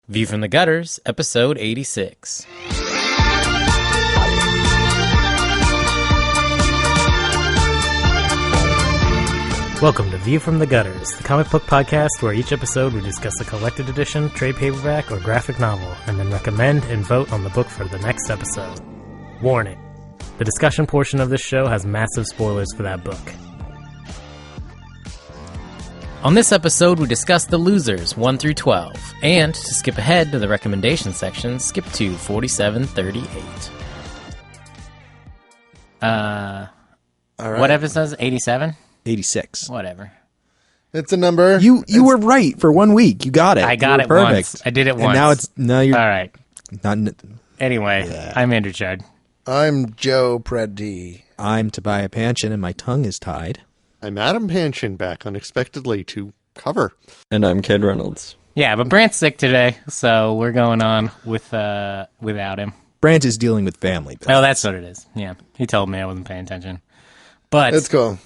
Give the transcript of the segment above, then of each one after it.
View from the Gutters, episode 86. Welcome to View from the Gutters, the comic book podcast where each episode we discuss a collected edition, trade paperback, or graphic novel, and then recommend and vote on the book for the next episode. Warning: the discussion portion of this show has massive spoilers for that book. On this episode, we discuss The Losers 1 through 12, and to skip ahead to the recommendation section, skip to 4738. All right. What episode? 87? 86. Whatever. It's a number. You were right for 1 week. You got it. I got it perfect. once. I did it And once. now you're all right. not. Anyway, Yeah. I'm Andrew Chard. I'm Joe Preddy. I'm Tobiah Panchin, and my tongue is tied. I'm Adam Panchin, back unexpectedly to cover. And I'm Kid Reynolds. Yeah, but Brant's sick today, so we're going on without him. Brant is dealing with family. Oh, that's what it is. Yeah, he told me I wasn't paying attention. But It's cool.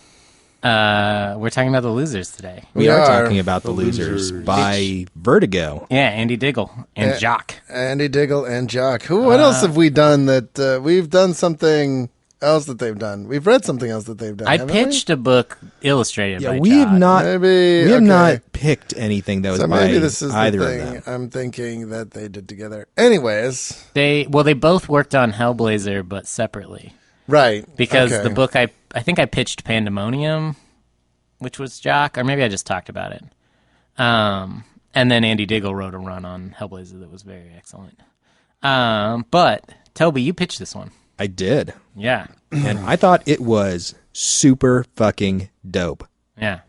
we're talking about The Losers today. We are are. talking about The Losers by Vertigo. Yeah, Andy Diggle and Jock. Andy Diggle and Jock. What else have we done that we've done something else that they've done? We've read something else that they've done. I haven't pitched a book illustrated Yeah, by we Jock. have not. Maybe We have okay. not picked anything that was So by maybe this is the either of thing them. I'm thinking that they did together. Anyways, They both worked on Hellblazer, but separately. right? Because okay. the book I think I pitched Pandemonium, which was Jock, or maybe I just talked about it. And then Andy Diggle wrote a run on Hellblazer that was very excellent. But Toby, you pitched this one. I did, Yeah. and I thought it was super fucking dope. Yeah.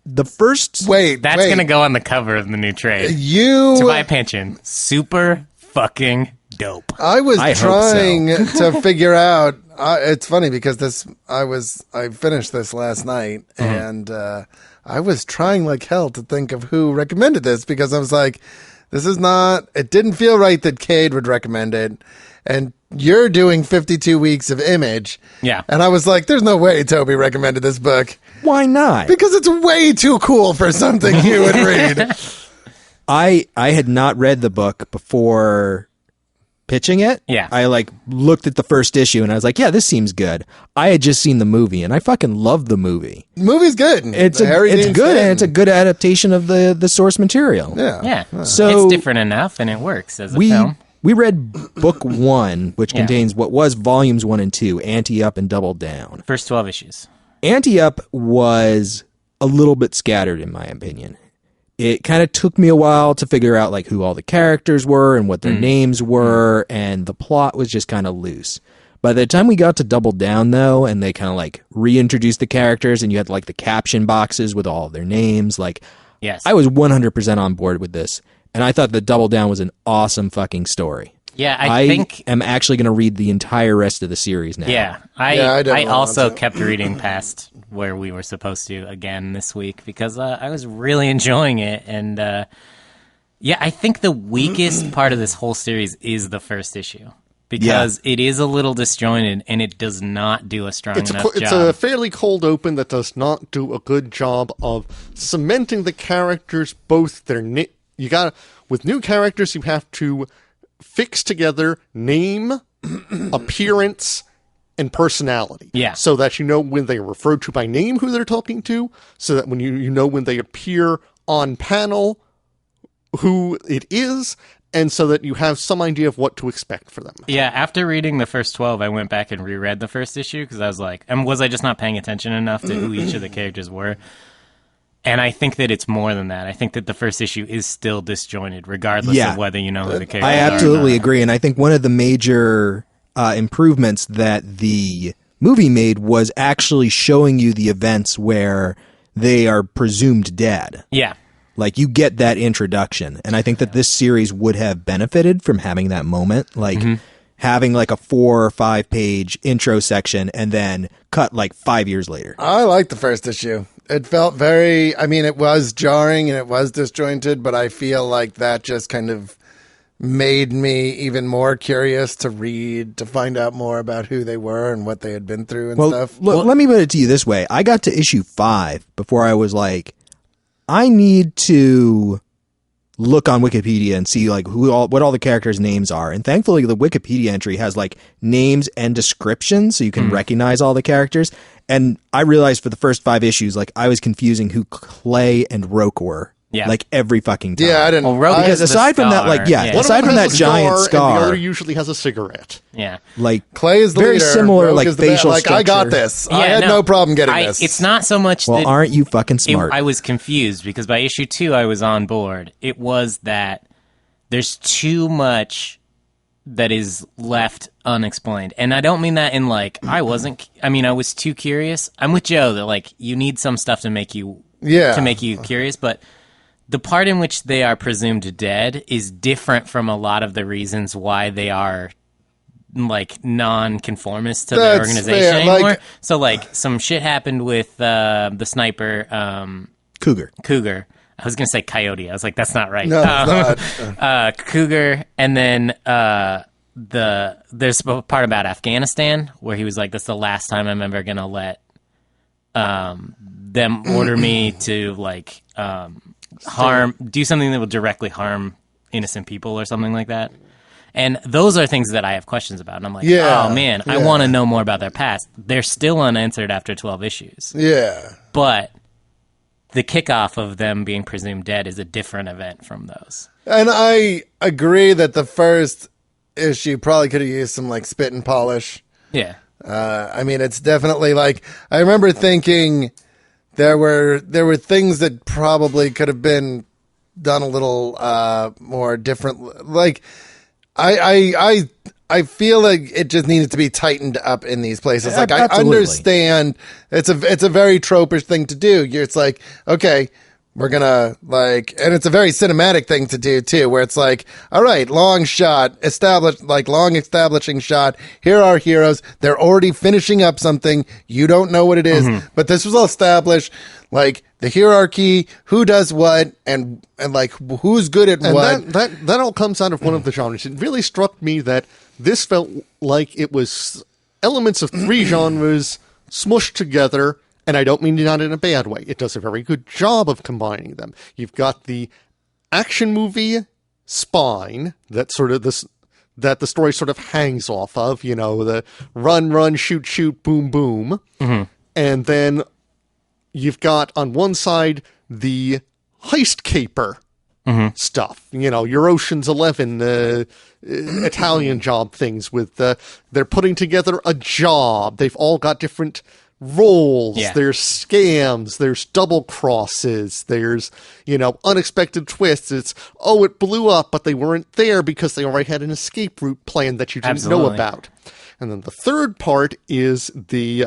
The first That's going to go on the cover of the new trade. You. Tobiah Panchin, super fucking dope. I was I hope trying to figure out. It's funny because I finished this last night, and I was trying like hell to think of who recommended this because I was like, this is not. It didn't feel right that Cade would recommend it, and you're doing 52 weeks of Image. Yeah. And I was like, there's no way Toby recommended this book Why not? because it's way too cool for something you would read. I had not read the book before pitching it. Yeah. I looked at the first issue and I was like, yeah, this seems good. I had just seen the movie and I fucking loved the movie. Movie's good. It's Harry it's Dean good Stanton. and it's a good adaptation of the source material. Yeah. Yeah. So- it's different enough and it works as a We film. we read book 1, which Yeah. contains what was volumes 1 and 2, Ante Up and Double Down. First 12 issues. Ante Up was a little bit scattered in my opinion. It kind of took me a while to figure out like who all the characters were and what their names were, and the plot was just kind of loose. By the time we got to Double Down though, and they kind of like reintroduced the characters and you had like the caption boxes with all of their names, like Yes. I was 100% on board with this. And I thought the Double Down was an awesome fucking story. Yeah, I think am actually going to read the entire rest of the series now. Yeah, I I definitely also want to. kept reading past where we were supposed to again this week because I was really enjoying it, and yeah, I think the weakest part of this whole series is the first issue because it is a little disjointed and it does not do a strong enough It's job. a fairly cold open that does not do a good job of cementing the characters, both their you got with new characters you have to fix together name, appearance, and personality. Yeah. So that you know when they are referred to by name who they're talking to, so that when you know when they appear on panel who it is, and so that you have some idea of what to expect for them. Yeah, after reading the first 12, I went back and reread the first issue because I was like, was I just not paying attention enough to who each of the characters were? And I think that it's more than that. I think that the first issue is still disjointed, regardless of whether you know who the characters are. I or absolutely not. agree. And I think one of the major improvements that the movie made was actually showing you the events where they are presumed dead. Yeah. Like, you get that introduction. And I think that this series would have benefited from having that moment. Like, having like a 4 or 5 page intro section and then cut like 5 years later. I liked the first issue. It felt very, I mean, it was jarring and it was disjointed, but I feel like that just kind of made me even more curious to read, to find out more about who they were and what they had been through and stuff. Let me put it to you this way. I got to issue 5 before I was like, I need to look on Wikipedia and see like what all the characters' names are. And thankfully, the Wikipedia entry has like names and descriptions, so you can recognize all the characters. And I realized for the first 5 issues, like I was confusing who Clay and Roke were. Yeah. Like every fucking time. Yeah, I didn't. Well, Roke Because is the aside from that, like, star. yeah, aside from that giant and the scar, other usually has a cigarette. Yeah. like Clay is the very leader. similar, Roke like is the facial like structure. I got this. I Yeah, had no problem getting this. It's not so much Well, that aren't you fucking smart? I was confused because by issue 2 I was on board. It was that there's too much that is left unexplained. And I don't mean that in like I was too curious. I'm with Joe that like you need some stuff to make you curious, but the part in which they are presumed dead is different from a lot of the reasons why they are like non-conformist to the organization fair. anymore. Like, so like some shit happened with the sniper Cougar. I was gonna say Coyote. I was like, that's not right. No, it's not. Cougar, and then there's a part about Afghanistan where he was like, "That's the last time I'm ever gonna let them order me to like do something that will directly harm innocent people or something like that." And those are things that I have questions about. And I'm like, Yeah, oh man, I yeah. want to know more about their past. They're still unanswered after 12 issues. Yeah. But the kickoff of them being presumed dead is a different event from those. And I agree that the first issue probably could have used some like spit and polish. Yeah. I mean, it's definitely like I remember thinking there were things that probably could have been done a little more different. Like I feel like it just needed to be tightened up in these places. Like I Absolutely. understand it's a very tropish thing to do. It's like, okay, we're gonna like, and it's a very cinematic thing to do too, where it's like, all right, long establishing shot. Here are heroes. They're already finishing up something. You don't know what it is, but this was all established. Like the hierarchy, who does what, and like who's good at And what. that all comes out of one of the genres. It really struck me that this felt like it was elements of 3 genres smushed together, and I don't mean not in a bad way. It does a very good job of combining them. You've got the action movie spine that that the story sort of hangs off of, you know, the run, shoot, boom, boom. Mm-hmm. And then you've got on one side the heist caper stuff, you know, your Ocean's 11 Italian job things with they're putting together a job. They've all got different roles. Yeah. There's scams, there's double crosses, there's, you know, unexpected twists. It's, oh, it blew up, but they weren't there because they already had an escape route planned that you didn't know Absolutely. about. And then the third part is the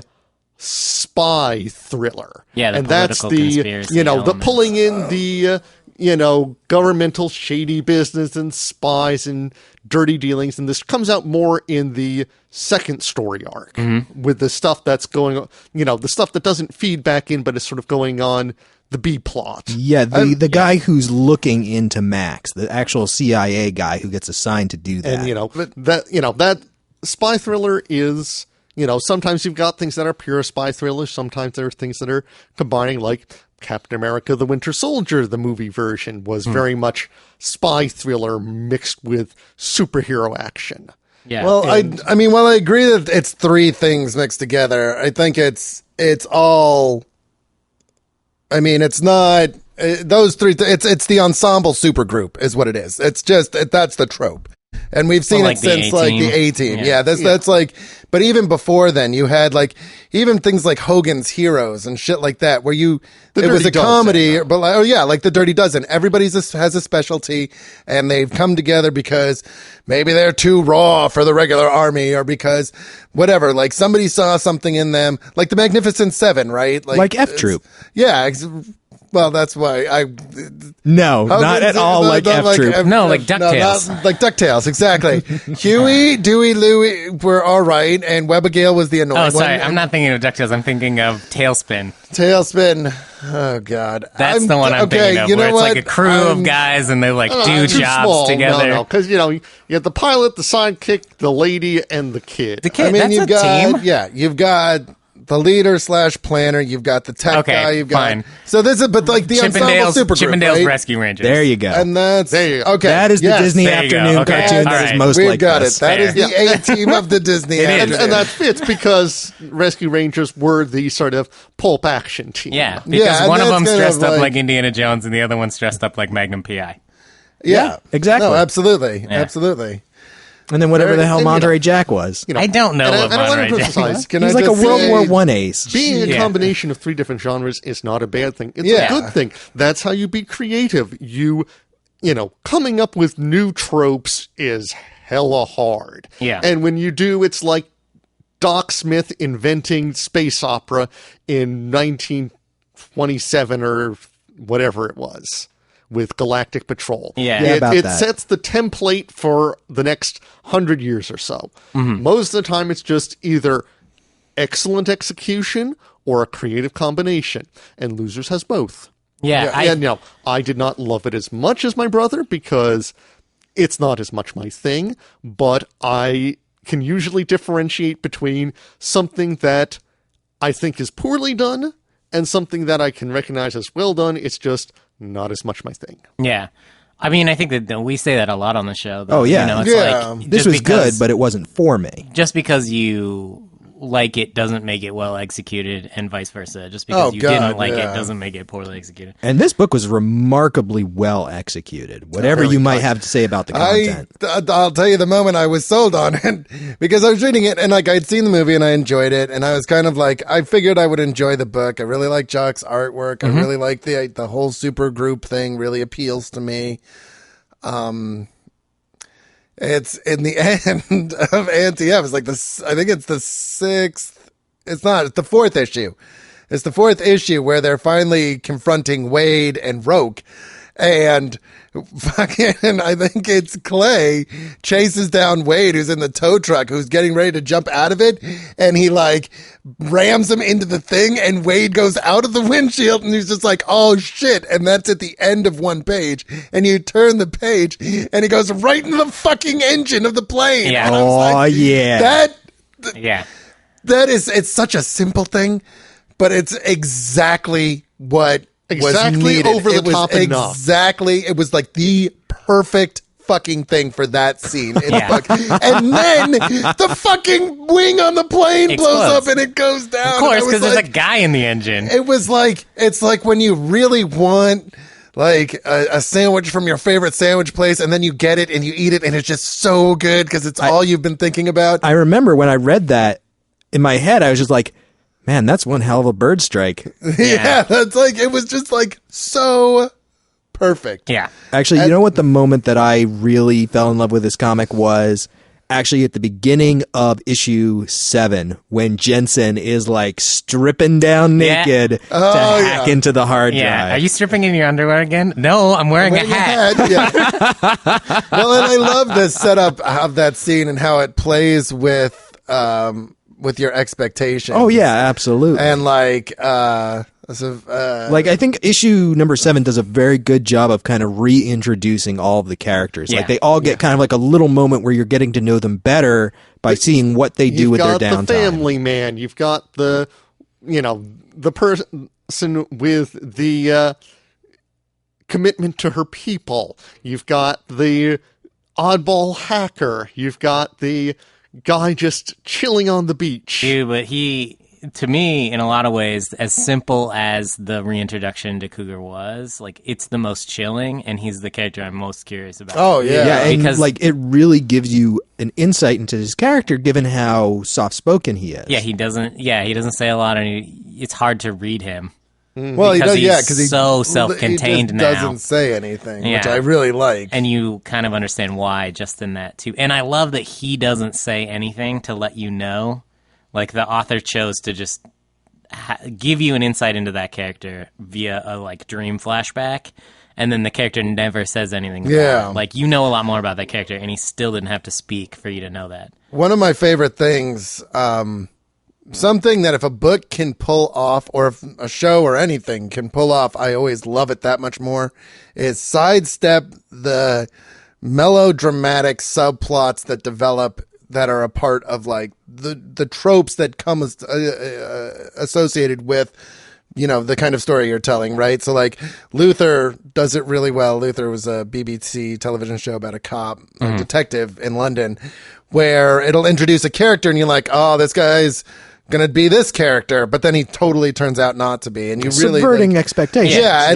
spy thriller. Yeah, the and that's political the, conspiracy you know, the elements. pulling in the you know, governmental shady business and spies and dirty dealings. And this comes out more in the second story arc with the stuff that's going on, you know, the stuff that doesn't feed back in, but is sort of going on the B plot. Yeah, the guy who's looking into Max, the actual CIA guy who gets assigned to do that. And, that spy thriller is, you know, sometimes you've got things that are pure spy thrillers. Sometimes there are things that are combining, like Captain America, the Winter Soldier, the movie version was very much spy thriller mixed with superhero action. Yeah. Well, I mean, while I agree that it's 3 things mixed together, I think it's all. I mean, it's not those 3. It's the ensemble supergroup is what it is. It's just that's the trope, and we've seen like it the since like the A-Team. A-Team. Yeah, that's like. But even before then, you had like even things like Hogan's Heroes and shit like that, where it was Dirty a comedy, Dozen. but like the Dirty Dozen. Everybody has a specialty, and they've come together because maybe they're too raw for the regular army, or because whatever. Like somebody saw something in them, like the Magnificent Seven, right? Like F Troop. Yeah. Well, that's why No, not at all like F Troop. No, like DuckTales. not like DuckTales, exactly. Huey, Dewey, Louie were all right, and Webigail was the annoying Oh, sorry. one. I'm not thinking of DuckTales. I'm thinking of Tailspin. Tailspin. Oh, God. That's the one I'm thinking of, you know where it's what? like a crew of guys and they like do Too jobs small. together. No, because, you know, you have the pilot, the sidekick, the lady, and the kid. The kid, I mean, that's you've a got team. yeah, you've got the leader / planner. You've got the tech guy. You've got fine. So this is but like the ensemble supergroup, Chippendales right? Rescue Rangers. There you go. And that's There you go. okay. That is the yes. Disney there you go. afternoon Okay. cartoon All that is right. most We've like got this. it. That is Fair. the A team of the Disney. It is. afternoon. And that fits because Rescue Rangers were the sort of pulp action team. Yeah, because Yeah, and one of that's them's kind dressed of up like- like Indiana Jones and the other one's dressed up like Magnum PI. Yeah, exactly. No, absolutely, absolutely. And then whatever the hell And, you know, Monterey Jack was. I don't know And what I don't want Monterey to Jack criticize. was. Can He's I like a just World say- War One ace. Being a Yeah. combination of 3 different genres is not a bad thing. It's Yeah. a good thing. That's how you be creative. You know, coming up with new tropes is hella hard. Yeah. And when you do, it's like Doc Smith inventing space opera in 1927 or whatever it was with Galactic Patrol. Yeah. Yeah, It, about it that. sets the template for the next 100 years or so. Most of the time, it's just either excellent execution or a creative combination, and Losers has both. Yeah, And no, I did not love it as much as my brother because it's not as much my thing, but I can usually differentiate between something that I think is poorly done and something that I can recognize as well done. It's just not as much my thing. yeah. I mean, I think that we say that a lot on the show. Though. Oh, yeah. You know, it's Yeah. like, This just was because- good, but it wasn't for me. just because you like it doesn't make it well executed, and vice versa. Just because Oh, you God, didn't like yeah. it doesn't make it poorly executed. And this book was remarkably well executed. Whatever you might have to say about the content. I'll tell you the moment I was sold on it because I was reading it and like I'd seen the movie and I enjoyed it and I was kind of like I figured I would enjoy the book. I really like Jock's artwork. I really like the whole super group thing. Really appeals to me. It's in the end of Ante. It's like this. I think it's the 6th. It's not. It's the 4th issue. It's the 4th issue where they're finally confronting Wade and Roke, and fucking I think it's Clay chases down Wade, who's in the tow truck, who's getting ready to jump out of it, and he like rams him into the thing, and Wade goes out of the windshield, and he's just like, oh shit, and that's at the end of one page, and you turn the page, and he goes right into the fucking engine of the plane. Yeah. And I was like, yeah. Yeah. that is, it's such a simple thing, but it's exactly what was Exactly needed. over the It was top enough. Exactly. It was like the perfect fucking thing for that scene in Yeah. the book. And then the fucking wing on the plane blows Explodes. up and it goes down. Of course, And I was because there's like, a guy in the engine. it was like, it's like when you really want like a sandwich from your favorite sandwich place and then you get it and you eat it and it's just so good because it's all you've been thinking about. I remember when I read that in my head, I was just like, man, that's one hell of a bird strike. Yeah, that's like, it was just like so perfect. Yeah. Actually, you know what the moment that I really fell in love with this comic was? Actually, at the beginning of issue 7, when Jensen is like stripping down Yeah. naked to hack into the hard Yeah. drive. Are you stripping in your underwear again? No, I'm wearing a Wearing a hat. hat, yeah. Well, and I love the setup of that scene and how it plays with your expectations. Oh yeah, absolutely. And like, Like I think issue number 7 does a very good job of kind of reintroducing all of the characters. Yeah. Like they all get kind of like a little moment where you're getting to know them better by seeing what they do You've with their got the downtime. family man. You've got the, the person with the commitment to her people. You've got the oddball hacker. You've got the guy just chilling on the beach. Dude, but he, to me, in a lot of ways, as simple as the reintroduction to Cougar was, like, it's the most chilling, and he's the character I'm most curious about. oh yeah, Yeah, and Because- like it really gives you an insight into his character, given how soft-spoken he is. Yeah, he doesn't say a lot, and it's hard to read him. well, he because does, yeah, he's because he's so self-contained he just now. doesn't say anything, which Yeah. I really like. And you kind of understand why just in that, too. And I love that he doesn't say anything to let you know. Like, the author chose to just give you an insight into that character via a, like, dream flashback, and then the character never says anything about Yeah. it. Like, you know a lot more about that character, and he still didn't have to speak for you to know that. One of my favorite things, something that if a book can pull off, or if a show or anything can pull off, I always love it that much more, is sidestep the melodramatic subplots that develop that are a part of like the tropes that come associated with, you know, the kind of story you're telling, right? So like Luther does it really well. Luther was a BBC television show about a cop, a detective in London, where it'll introduce a character and you're like, oh, this guy's gonna be this character, but then he totally turns out not to be, and you really subverting expectations. Yeah,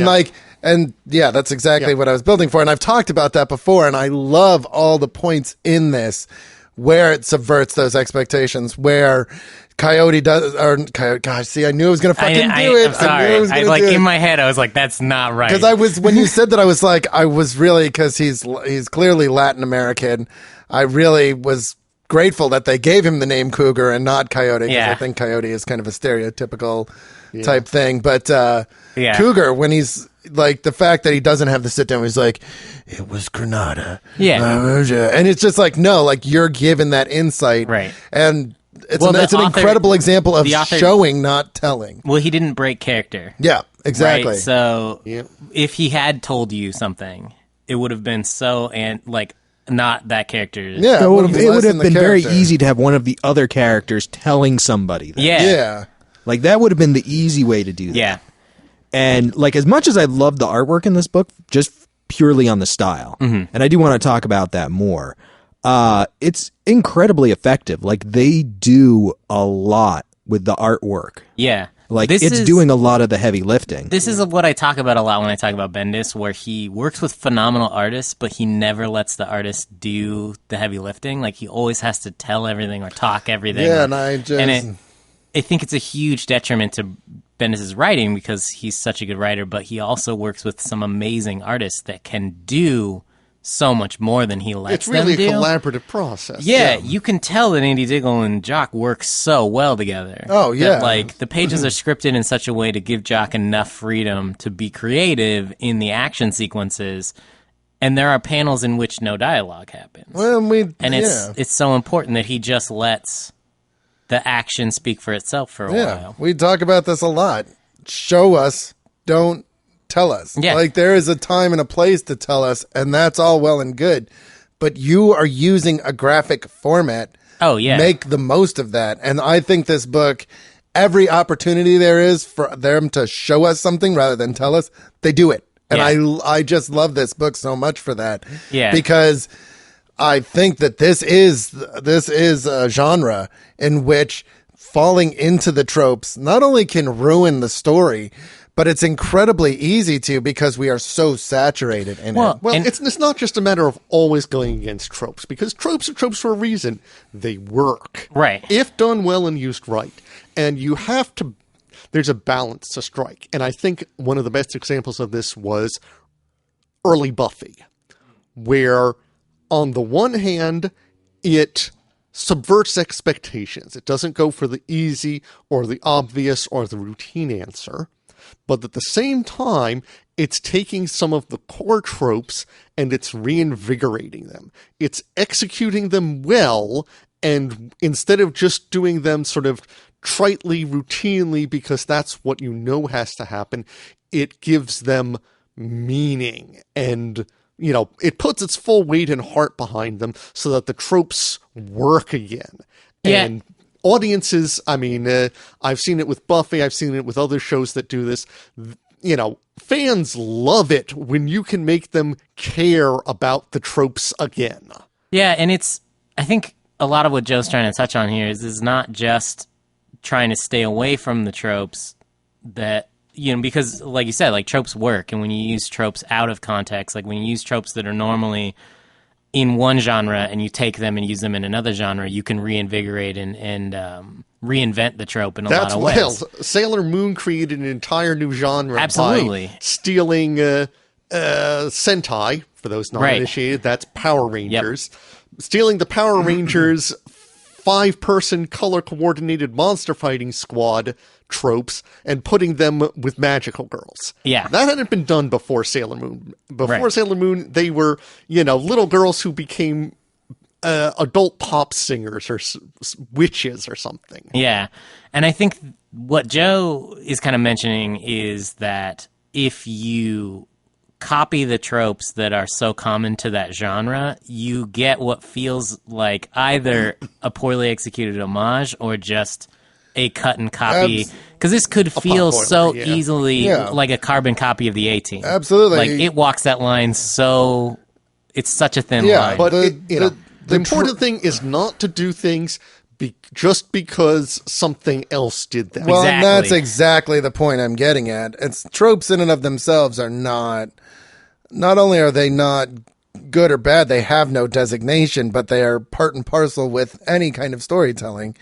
and that's exactly what I was building for, and I've talked about that before, and I love all the points in this where it subverts those expectations, where Coyote does, or Coyote, gosh, see, I knew I was going to fucking do it. I'm sorry. I knew I was going to like do it. in my head, I was like, that's not right. Because I was, when you said that, I was like, I was really, because he's clearly Latin American. I really was grateful that they gave him the name Cougar and not Coyote, because I think Coyote is kind of a stereotypical type thing. But Cougar, when he's like, the fact that he doesn't have the sit down, he's like, it was Granada. Yeah. And it's just like, no, like you're given that insight. Right. And it's, Well, it's an incredible example of showing, not telling. Well, he didn't break character. Yeah, exactly. Right? So if he had told you something, it would have been so, and like, not that character. Yeah, it would have been very easy to have one of the other characters telling somebody that. Yeah. Like, that would have been the easy way to do that. Yeah. And, like, as much as I love the artwork in this book, just purely on the style, and I do want to talk about that more, it's incredibly effective. Like, they do a lot with the artwork. Yeah. Like, it's doing a lot of the heavy lifting. This is what I talk about a lot when I talk about Bendis, where he works with phenomenal artists, but he never lets the artist do the heavy lifting. Like, he always has to tell everything or talk everything. Yeah, and I think it's a huge detriment to Bendis' writing because he's such a good writer, but he also works with some amazing artists that can do so much more than he lets them do. It's really a collaborative process. Yeah, you can tell that Andy Diggle and Jock work so well together. Oh, yeah. That, like, the pages are scripted in such a way to give Jock enough freedom to be creative in the action sequences, and there are panels in which no dialogue happens. Well, it's so important that he just lets the action speak for itself for a while. We talk about this a lot. Show us, don't tell us. Yeah. Like, there is a time and a place to tell us, and that's all well and good. But you are using a graphic format. Oh, yeah. Make the most of that. And I think this book, every opportunity there is for them to show us something rather than tell us, they do it. And I just love this book so much for that. Yeah. Because I think that this is a genre in which falling into the tropes not only can ruin the story, but it's incredibly easy to, because we are so saturated in it. Well, it's not just a matter of always going against tropes, because tropes are tropes for a reason. They work. Right. If done well and used right. And you have to, there's a balance to strike. And I think one of the best examples of this was early Buffy, where on the one hand, it subverts expectations. It doesn't go for the easy or the obvious or the routine answer. But at the same time, it's taking some of the core tropes and it's reinvigorating them. It's executing them well, and instead of just doing them sort of tritely, routinely, because that's what you know has to happen, it gives them meaning, and you know, it puts its full weight and heart behind them so that the tropes work again. Yeah. And audiences, I mean, I've seen it with Buffy, I've seen it with other shows that do this. You know, fans love it when you can make them care about the tropes again. Yeah, and I think a lot of what Joe's trying to touch on here is not just trying to stay away from the tropes that, you know, because like you said, like tropes work, and when you use tropes out of context, like when you use tropes that are normally in one genre and you take them and use them in another genre, you can reinvigorate and reinvent the trope in a lot of ways. Well, Sailor Moon created an entire new genre by stealing Sentai, for those not initiated, that's Power Rangers. Yep. Stealing the Power Rangers 5-person color-coordinated monster fighting squad tropes and putting them with magical girls. Yeah. That hadn't been done before Sailor Moon. Before Sailor Moon, they were, you know, little girls who became adult pop singers or witches or something. Yeah. And I think what Joe is kind of mentioning is that if you copy the tropes that are so common to that genre, you get what feels like either a poorly executed homage or just a cut and copy. Because this could feel so easily like a carbon copy of the A-Team. Absolutely. Like, it walks that line so... It's such a thin line. But the important thing is not to do things just because something else did that. Well, Exactly. and that's exactly the point I'm getting at. It's tropes in and of themselves are not only are they not good or bad, they have no designation, but they are part and parcel with any kind of storytelling.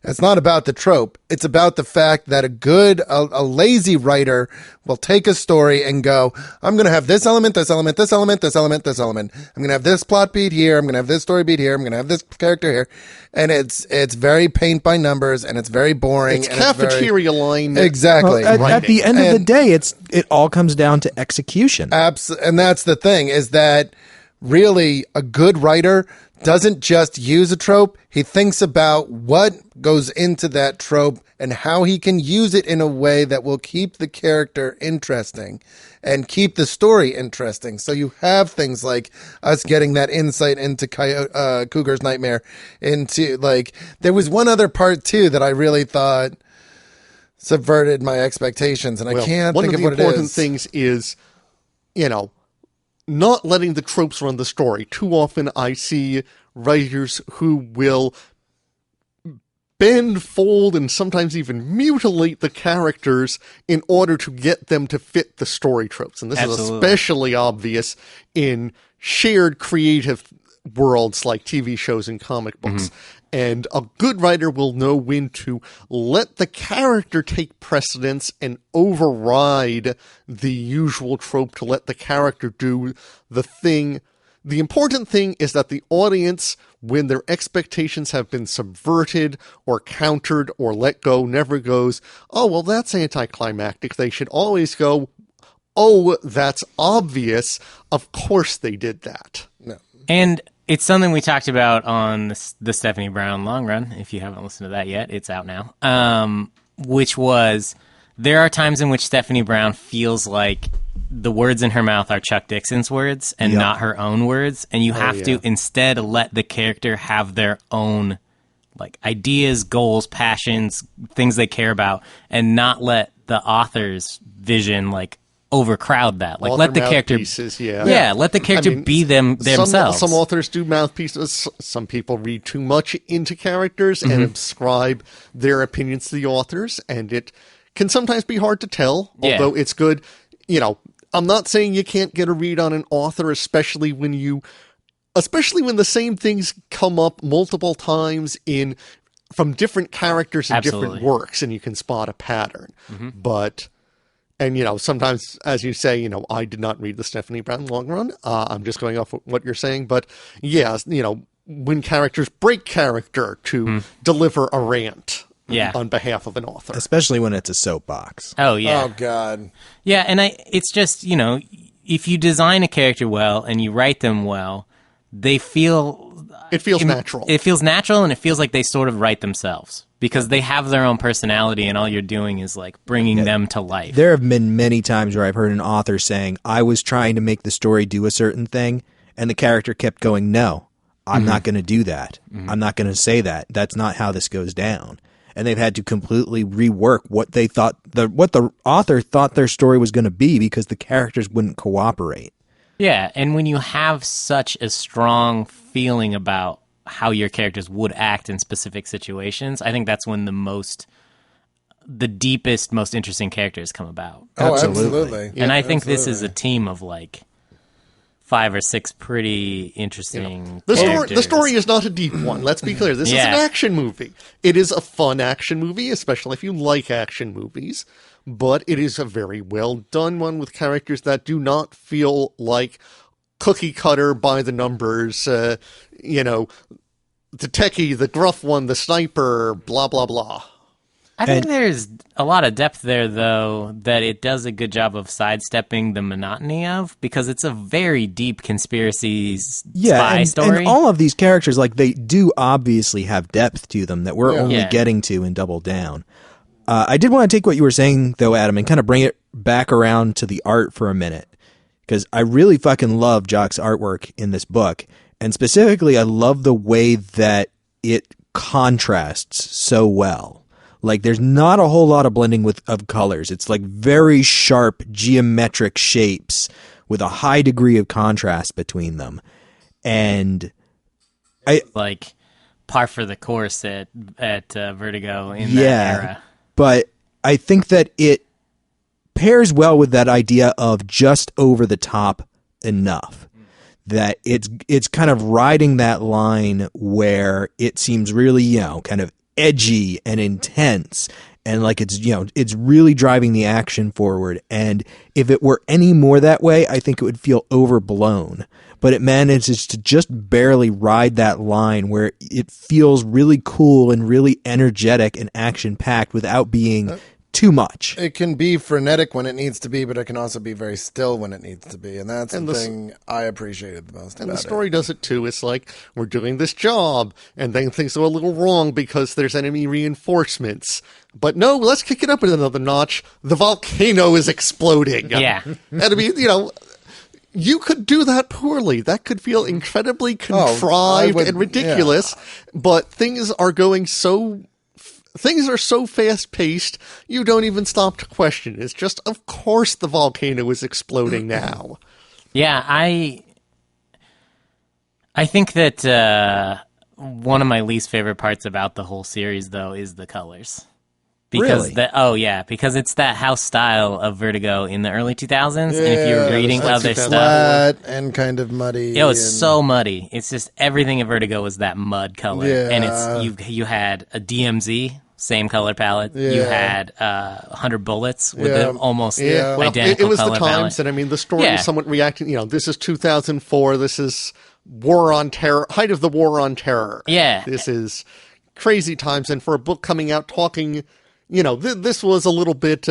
It's not about the trope. It's about the fact that a lazy writer will take a story and go, I'm going to have this element, this element, this element, this element, this element. I'm going to have this plot beat here. I'm going to have this story beat here. I'm going to have this character here. And it's very paint by numbers, and it's very boring. It's cafeteria line. Exactly. Well, at the end of the day, it all comes down to execution. And that's the thing, is that really a good writer doesn't just use a trope. He thinks about what goes into that trope and how he can use it in a way that will keep the character interesting and keep the story interesting. So you have things like us getting that insight into Cougar's Nightmare. Into, like, there was one other part too that I really thought subverted my expectations, and I can't think of what it is. One of the important things is, not letting the tropes run the story. Too often I see writers who will bend, fold, and sometimes even mutilate the characters in order to get them to fit the story tropes. And this is especially obvious in shared creative worlds like TV shows and comic books. And a good writer will know when to let the character take precedence and override the usual trope to let the character do the thing. The important thing is that the audience, when their expectations have been subverted or countered or let go, never goes, oh, well, that's anticlimactic. They should always go, oh, that's obvious. Of course they did that. No. And it's something we talked about on the Stephanie Brown Long Run. If you haven't listened to that yet, it's out now. Which was, there are times in which Stephanie Brown feels like the words in her mouth are Chuck Dixon's words and not her own words. And you have to instead let the character have their own like ideas, goals, passions, things they care about, and not let the author's vision like overcrowd that. Like, let the character let the character be themselves. Some authors do mouthpieces. Some people read too much into characters and ascribe their opinions to the authors, and it can sometimes be hard to tell, although it's good. I'm not saying you can't get a read on an author, especially when the same things come up multiple times from different characters in different works, and you can spot a pattern. But sometimes, as you say, I did not read the Stephanie Brown Long Run. I'm just going off what you're saying. But when characters break character to deliver a rant on behalf of an author. Especially when it's a soapbox. Oh, yeah. Oh, God. Yeah, and it's just, if you design a character well and you write them well, it feels natural. It feels natural, and it feels like they sort of write themselves. Because they have their own personality, and all you're doing is like bringing them to life. There have been many times where I've heard an author saying, I was trying to make the story do a certain thing, and the character kept going, no, I'm not going to do that. I'm not going to say that. That's not how this goes down. And they've had to completely rework what they thought, what the author thought their story was going to be, because the characters wouldn't cooperate. Yeah, and when you have such a strong feeling about how your characters would act in specific situations, I think that's when the deepest, most interesting characters come about. Oh, absolutely. And I think this is a team of like 5 or 6 pretty interesting characters. The story is not a deep one. Let's be clear. This is an action movie. It is a fun action movie, especially if you like action movies. But it is a very well done one with characters that do not feel like cookie cutter by the numbers, the techie, the gruff one, the sniper, blah, blah, blah. I think there's a lot of depth there, though, that it does a good job of sidestepping the monotony of, because it's a very deep conspiracy spy story. And all of these characters, like, they do obviously have depth to them that we're only getting to in Double Down. I did want to take what you were saying, though, Adam, and kind of bring it back around to the art for a minute. because I really fucking love Jock's artwork in this book. And specifically, I love the way that it contrasts so well. Like, there's not a whole lot of blending of colors. It's like very sharp geometric shapes with a high degree of contrast between them. And like par for the course at Vertigo in that era. But I think that it pairs well with that idea of just over the top enough. That it's kind of riding that line where it seems really, kind of edgy and intense, and like it's really driving the action forward. And if it were any more that way, I think it would feel overblown. But it manages to just barely ride that line where it feels really cool and really energetic and action-packed without being too much. It can be frenetic when it needs to be, but it can also be very still when it needs to be. And that's the thing I appreciated the most about it. And the story does it too. It's like, we're doing this job, and then things go a little wrong because there's enemy reinforcements. But no, let's kick it up another notch. The volcano is exploding. Yeah. And I mean, you could do that poorly. That could feel incredibly contrived and ridiculous. Yeah. But things are so fast-paced, you don't even stop to question. It's just, of course the volcano is exploding now. Yeah, I think that one of my least favorite parts about the whole series, though, is the colors. Because really? Because it's that house style of Vertigo in the early 2000s, and if you're reading other stuff, flat and kind of muddy. It was so muddy. It's just everything in Vertigo was that mud color, and it's you had a DMZ. Same color palette. Yeah. You had 100 Bullets with almost identical it was color the times, palette. and I mean, the story was somewhat reacting. This is 2004. This is War on Terror, height of the War on Terror. Yeah. This is crazy times, and for a book coming out talking, this was a little bit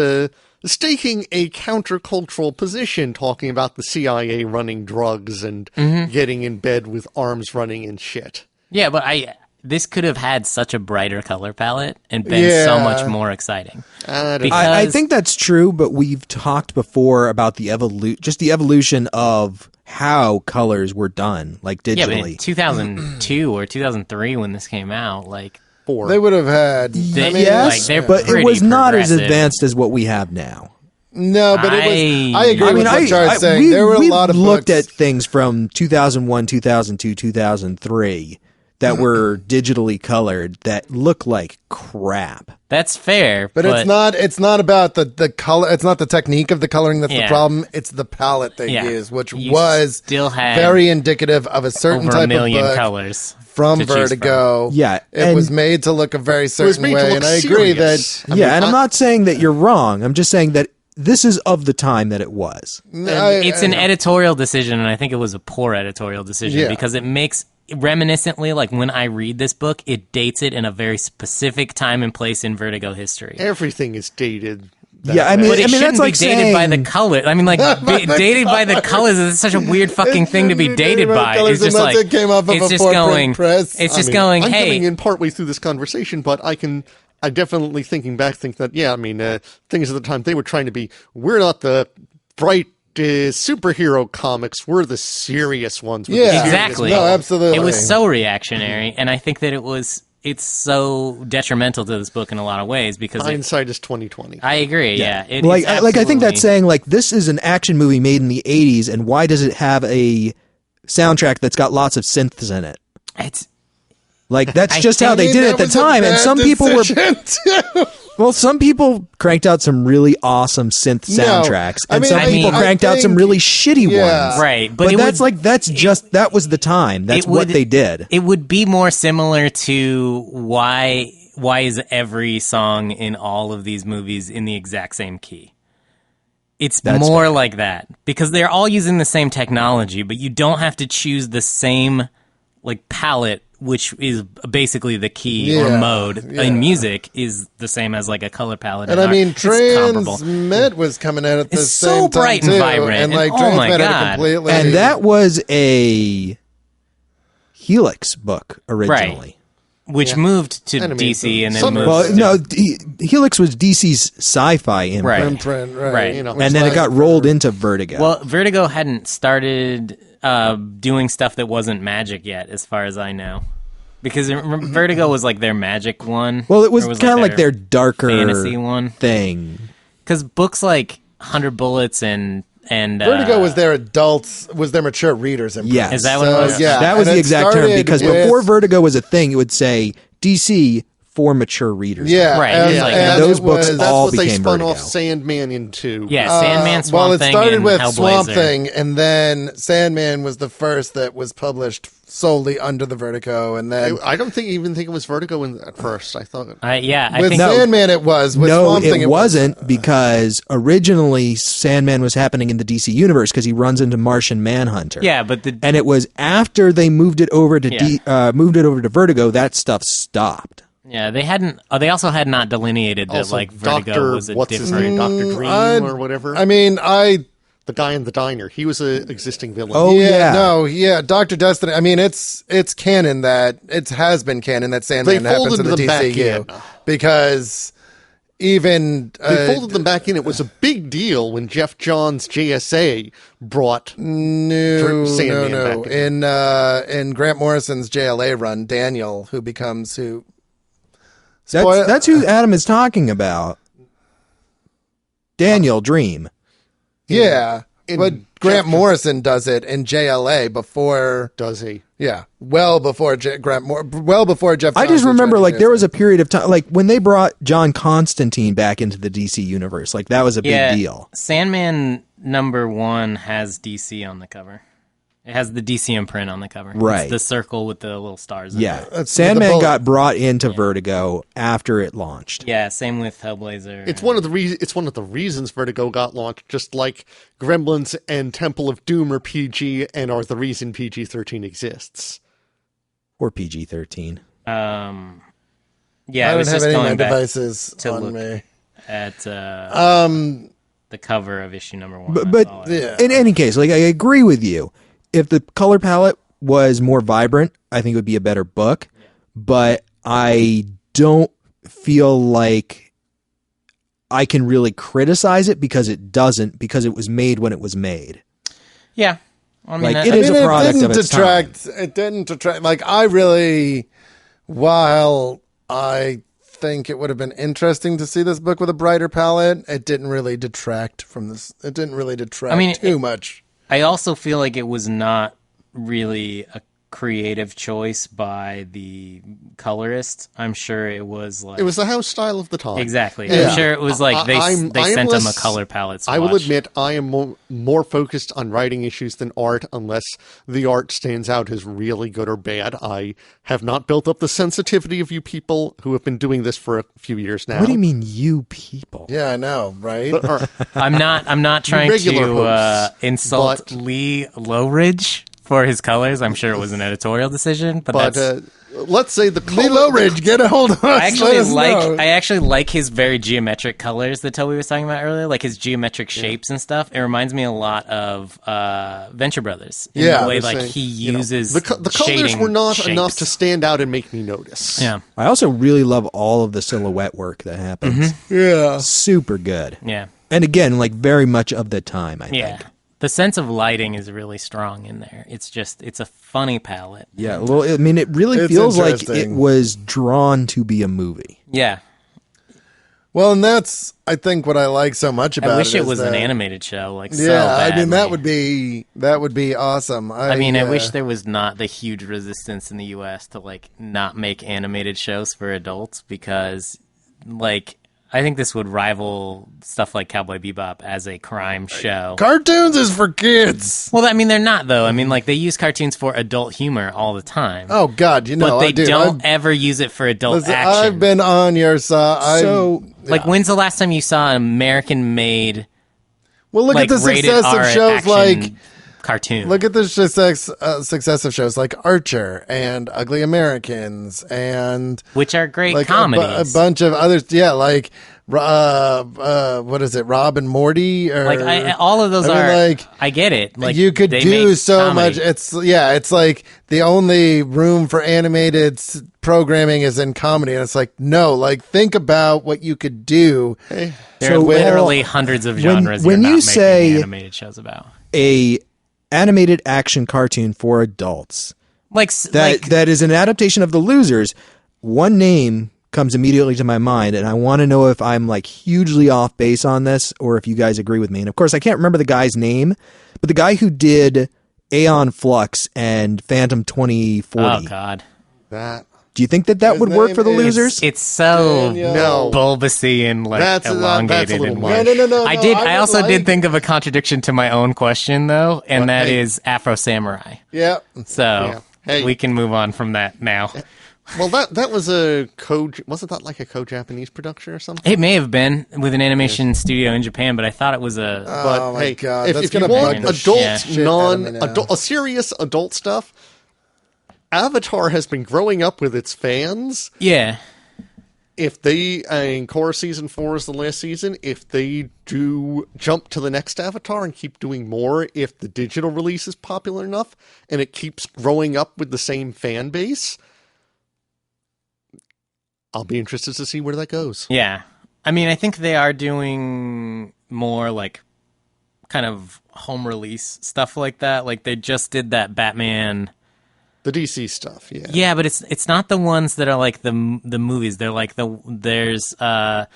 staking a countercultural position, talking about the CIA running drugs and getting in bed with arms running and shit. Yeah, but this could have had such a brighter color palette and been so much more exciting. I think that's true, but we've talked before about the evolution of how colors were done, like digitally. Yeah, but in 2002 or 2003 when this came out, like... They would have had... but it was not as advanced as what we have now. No, but it was... I agree with what Char's saying. There were a lot of looked at things from 2001, 2002, 2003... that were digitally colored that look like crap. That's fair, but it's not about the color. It's not the technique of the coloring that's the problem. It's the palette they used, which was still had very indicative of a certain type of book colors from Vertigo. Yeah, it was made to look a very certain way, and I agree that. And I'm not saying that you're wrong. I'm just saying that this is of the time that it was. It's an editorial decision, and I think it was a poor editorial decision because it makes. Reminiscently, like when I read this book, it dates it in a very specific time and place in Vertigo history. Everything is dated. But it shouldn't be dated by the color. I mean, like dated by the colors is such a weird fucking thing to be dated by. It's just like it came off of it's a just going. press. It's just going. I'm hey, coming in partway through this conversation, but I definitely thinking back think that things at the time they were trying to be. We're not the bright. Superhero comics were the serious ones. Exactly. No, absolutely. It was so reactionary, and I think that it's so detrimental to this book in a lot of ways because hindsight is 2020. I agree. Yeah. I think that's saying like this is an action movie made in the 80s, and why does it have a soundtrack that's got lots of synths in it? It's like that's just how they did it at the time, and some people were. Well, some people cranked out some really awesome synth soundtracks, and some people cranked out some really shitty ones. Right, but that was the time. That's what they did. It would be more similar to why is every song in all of these movies in the exact same key? It's more like that because they're all using the same technology, but you don't have to choose the same like palette. Which is basically the key or mode in music is the same as like a color palette. And I mean, Transmit was coming out at the same time. It's so bright and vibrant. And like, oh my God. Completely. And that was a Helix book originally. Right. which moved to Enemy DC and then Some- moved. Well, to, no, Helix was DC's sci-fi imprint. Right. Imprint, right? Right. You know. And then it got rolled into Vertigo. Well, Vertigo hadn't started doing stuff that wasn't magic yet, as far as I know. Because Vertigo was like their magic one. Well, it was or kind of like their darker fantasy one. thing. Because books like 100 Bullets and Vertigo was their adults, was their mature readers. Imprint. Yes. Is that what it was? Yeah, That was and the it exact term, started because with- before Vertigo was a thing, it would say DC for mature readers. Yeah, Right, and, it's like- and those it books was- That's all what they became spun Vertigo. off Sandman into. Sandman, Swamp well, it Thing, started and with Hellblazer. Swamp Thing, and then Sandman was the first that was published solely under the Vertigo, and then I don't even think it was Vertigo at first. I thought I with think Sandman it was. With No, Swamp Thing, it wasn't, because originally Sandman was happening in the DC universe because he runs into Martian Manhunter. Yeah, but the And it was after they moved it over to Yeah. moved it over to Vertigo that stuff stopped. yeah they hadn't. They also had not delineated that also like Vertigo Doctor, was a what's his different. name, Doctor Dream I- or whatever. I mean, The guy in the diner. He was an existing villain. Oh, yeah. yeah, Dr. Destiny. I mean, it's canon that it has been canon that Sandman They happens folded in the them back DCU in. because even They folded them back in. It was a big deal when Jeff Johns' JSA brought no, Sandman back in Grant Morrison's JLA run, Daniel, who becomes who. That's who Adam is talking about. Daniel Dream. Yeah, in but Grant Jeff- Morrison does it in JLA before. Does he? Yeah, well before well before Jeff. I just Johns remember, like, there was introduced a period of time, like, when they brought John Constantine back into the DC universe, like, that was a big deal. Sandman #1 has DC on the cover. It has the DC imprint on the cover. Right. It's the circle with the little stars. in Yeah. it. That's Sandman the bullet. got brought into Vertigo after it launched. Yeah. Same with Hellblazer. It's one of the reasons Vertigo got launched. Just like Gremlins and Temple of Doom are PG and are the reason PG-13 exists. Or PG-13. Yeah. I I don't was have just any of my going back devices to on look me. at the cover of issue #1. But That's all I- Yeah. in any case, like, I agree with you. If the color palette was more vibrant, I think it would be a better book. But I don't feel like I can really criticize it because it doesn't, because it was made when it was made. Yeah. I mean, Like, that- it is a it product didn't of its detract. It didn't detract. Like I really, while I think it would have been interesting to see this book with a brighter palette, it didn't really detract from this. It didn't really detract I mean, too much. I also feel like it was not really a creative choice by the colorist. I'm sure it was like It was the house style of the time. exactly. Yeah. I'm sure it was like they I am sent them a less- color palette swatch. I will admit I am more focused on writing issues than art, unless the art stands out as really good or bad. I have not built up the sensitivity of you people who have been doing this for a few years now. What do you mean, you people? Yeah, I know, right? I'm not trying regular to hosts, insult but- Lee Lowridge for his colors. I'm sure it was an editorial decision, but But that's. let's say the Lee Lowridge, get a hold of us. I actually like his very geometric colors that Toby was talking about earlier, like his geometric shapes and stuff. It reminds me a lot of Venture Brothers. In Yeah, the way I was like saying, he you know, uses the colors shading were not shapes. enough to stand out and make me notice. Yeah, I also really love all of the silhouette work that happens. Yeah. Super good. yeah, And again, like, very much of the time, I yeah. think. The sense of lighting is really strong in there. It's a funny palette. Yeah, well, I mean, it really It's feels like it interesting. was drawn to be a movie. Yeah, Well, and that's I think what I like so much about it. I wish it is was an that- animated show. Like, Yeah, so I mean badly. that would be awesome. I mean, I wish there was not the huge resistance in the U.S. to like not make animated shows for adults because, like, I think this would rival stuff like Cowboy Bebop as a crime show. cartoons is for kids. Well, I mean, they're not though. I mean, like they use cartoons for adult humor all the time, Oh God, you know, but they dude, don't ever use it for adult listen, action. I've been on your side. Like, when's the last time you saw an American-made well, look like at the rated success R of shows action like cartoon. Look at the success of shows like Archer and Ugly Americans and which are great like comedies. a bunch of others. Yeah, like what is it, Rob and Morty? Or, Like all of those I get it. Like you could they do make so comedy. much. It's like the only room for animated programming is in comedy, and it's like no, like think about what you could do. There So, are literally hundreds of genres when you're you not say- making animated shows about. A animated action cartoon for adults Like that is an adaptation of The Losers. One name comes immediately to my mind, and I want to know if I'm like hugely off base on this or if you guys agree with me. And of course, I can't remember the guy's name, but the guy who did Aeon Flux and Phantom 2040. oh god, That Do you think that His would work name for The is- Losers? it's so No. bulbousy and like That's a elongated little and much. weird. No. I also would did like- think of a contradiction to my own question though, and that Hey. is Afro Samurai. Yeah, So Hey. we can move on from that now. well, that was wasn't that like a co-Japanese production or something? It may have been with an animation studio in Japan, but I thought it was a. But Oh my hey, God, if that's you gonna want bug the adult, shit out of me now. a serious adult stuff, Avatar has been growing up with its fans. Yeah. If they, in Korra season 4 is the last season, if they do jump to the next Avatar and keep doing more, if the digital release is popular enough and it keeps growing up with the same fan base, I'll be interested to see where that goes. Yeah. I mean, I think they are doing more like kind of home release stuff like that. Like they just did that Batman. The DC stuff, yeah. Yeah, but it's not the ones that are like the movies. They're like there's a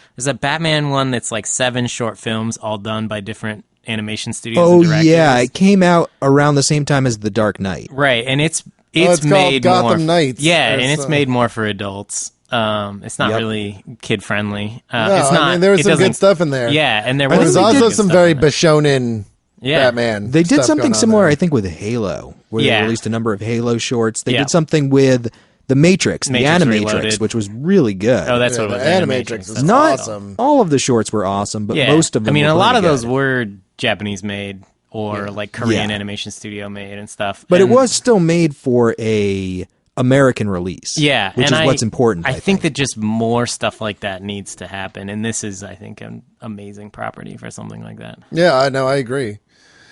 Batman one that's like 7 short films all done by different animation studios. Oh and directors. yeah, it came out around the same time as The Dark Knight. Right, and it's it's called made Gotham more. Knights Yeah, or and it's so. made more for adults. It's not Yep. really kid friendly. No, It's not. I mean there was it some doesn't- good stuff in there. Yeah, and there and was there's some also good some stuff very in there. Bishonen Yeah. Batman. They did stuff something going on similar, there. I think, with Halo, where Yeah. they released a number of Halo shorts. They Yeah. did something with The Matrix, the Matrix Animatrix, Reloaded. which was really good. Oh, that's Yeah, what it was. the Animatrix Animatrix. is That's Not awesome. all of the shorts were awesome, but Yeah. most of them. I mean, were a lot pretty of those good. were Japanese made or like Korean Yeah. animation studio made and stuff. But And- it was still made for a American release. yeah, which and is what's important. I think that just more stuff like that needs to happen, and this is, I think, an amazing property for something like that. Yeah, I know, I agree.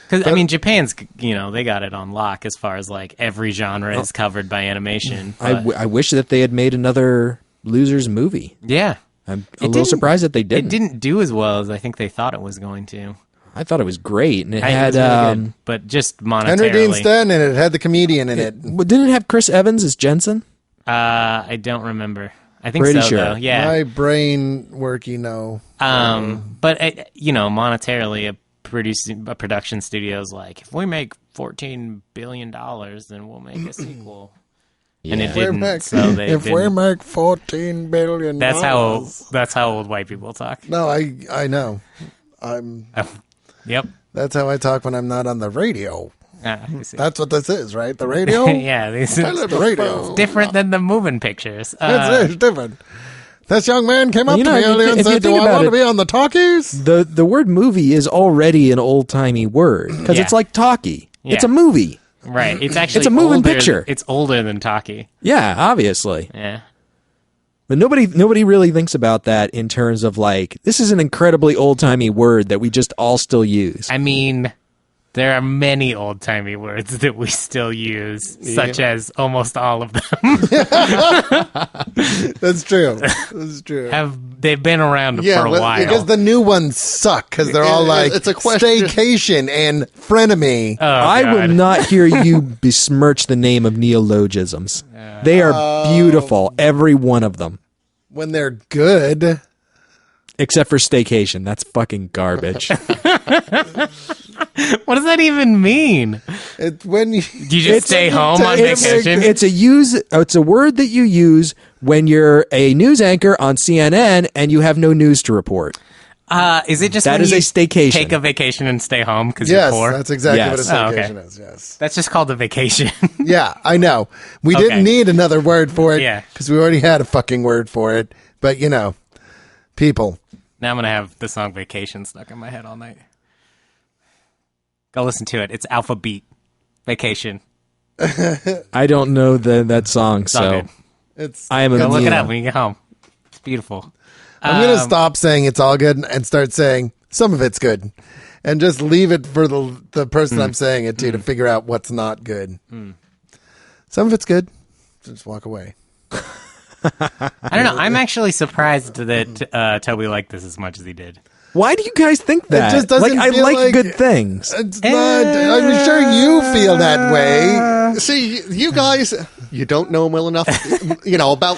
Because I mean, Japan's, they got it on lock as far as like every genre is covered by animation. but- I wish that they had made another Losers movie. yeah, I'm a It little didn't- surprised that they it didn't. didn't do as well as I think they thought it was going to. I thought it was great, and it I- had. was really good, but just monetarily. Henry Dean Stanton, and it had the comedian in it. Didn't it have Chris Evans as Jensen? I don't remember. I think Pretty so, sure. though. Yeah. My brain worky no. But monetarily, a production studio's like, if we make $14 billion, then we'll make a sequel. And it didn't. So they if we didn't. make $14 billion, That's how old white people talk. No, I know. I'm. Yep. That's how I talk when I'm not on the radio. I see. That's what this is, right? The radio. Yeah, this I is love the radio. different than the moving pictures. It's different. This young man came up you to know, me if you earlier thi- and if you said, "Do think I about want to it- be on the talkies?" The word movie is already an old timey word because Yeah. it's like talkie. Yeah. It's a movie. Right. It's actually It's a moving older- picture. It's older than talkie. Yeah, obviously. Yeah. But nobody really thinks about that in terms of like this is an incredibly old timey word that we just all still use. I mean, there are many old-timey words that we still use, such as almost all of them. That's true. That's true. They've been around for a while. Because the new ones suck because they're all like It's a question- staycation and frenemy. Oh, I will God. not hear you besmirch the name of neologisms. They are beautiful, every one of them, When they're good. except for staycation. That's fucking garbage. What does that even mean? It's when you Do you just stay home on it's- vacation? It's a word that you use when you're a news anchor on CNN and you have no news to report. Is it just That when is you a staycation. take a vacation and stay home because Yes, you're poor? that's exactly Yes. what a Oh, okay. staycation is. Yes. That's just called a vacation. Yeah, I know. We Okay. didn't need another word for it Yeah. because we already had a fucking word for it. But, people. Now I'm going to have the song Vacation stuck in my head all night. Go listen to it. It's Alpha Beat. Vacation. I don't know that song, all so good. It's I am Go look it immune. up when you get home. It's beautiful. I'm going to stop saying it's all good and start saying some of it's good. And just leave it for the person I'm saying it to figure out what's not good. Some of it's good. Just walk away. I don't know. I'm actually surprised that Toby liked this as much as he did. Why do you guys think that? just doesn't I feel like like- good things. It's not. I'm sure you feel that way. See, you guys, you don't know him well enough. About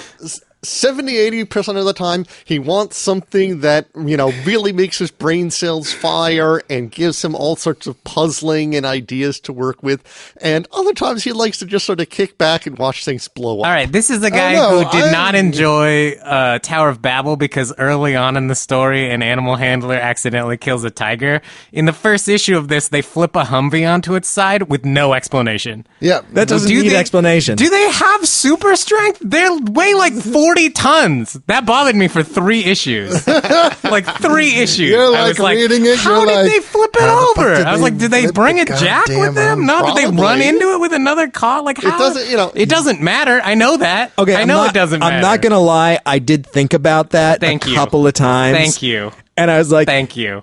70-80% of the time, he wants something that, really makes his brain cells fire and gives him all sorts of puzzling and ideas to work with. And other times, he likes to just sort of kick back and watch things blow up. All right, this is the guy no, who did not enjoy Tower of Babel because early on in the story, an animal handler accidentally kills a tiger. In the first issue of this, they flip a Humvee onto its side with no explanation. Yeah. That doesn't Do need they- explanation. Do they have super strength? They're weigh like 40 tons. That bothered me for 3 issues. Like 3 issues. You're I was like reading it, how you're did like, they flip it how the fuck over? did I was they like, did they flip bring the a jack with goddamn them? No, did they run Probably. into it with another car? Like how? doesn't, It doesn't matter. I know that. Okay, I know it doesn't matter. I'm not gonna lie. I did think about that Thank a you. couple of times. Thank you. And I was like, Thank you.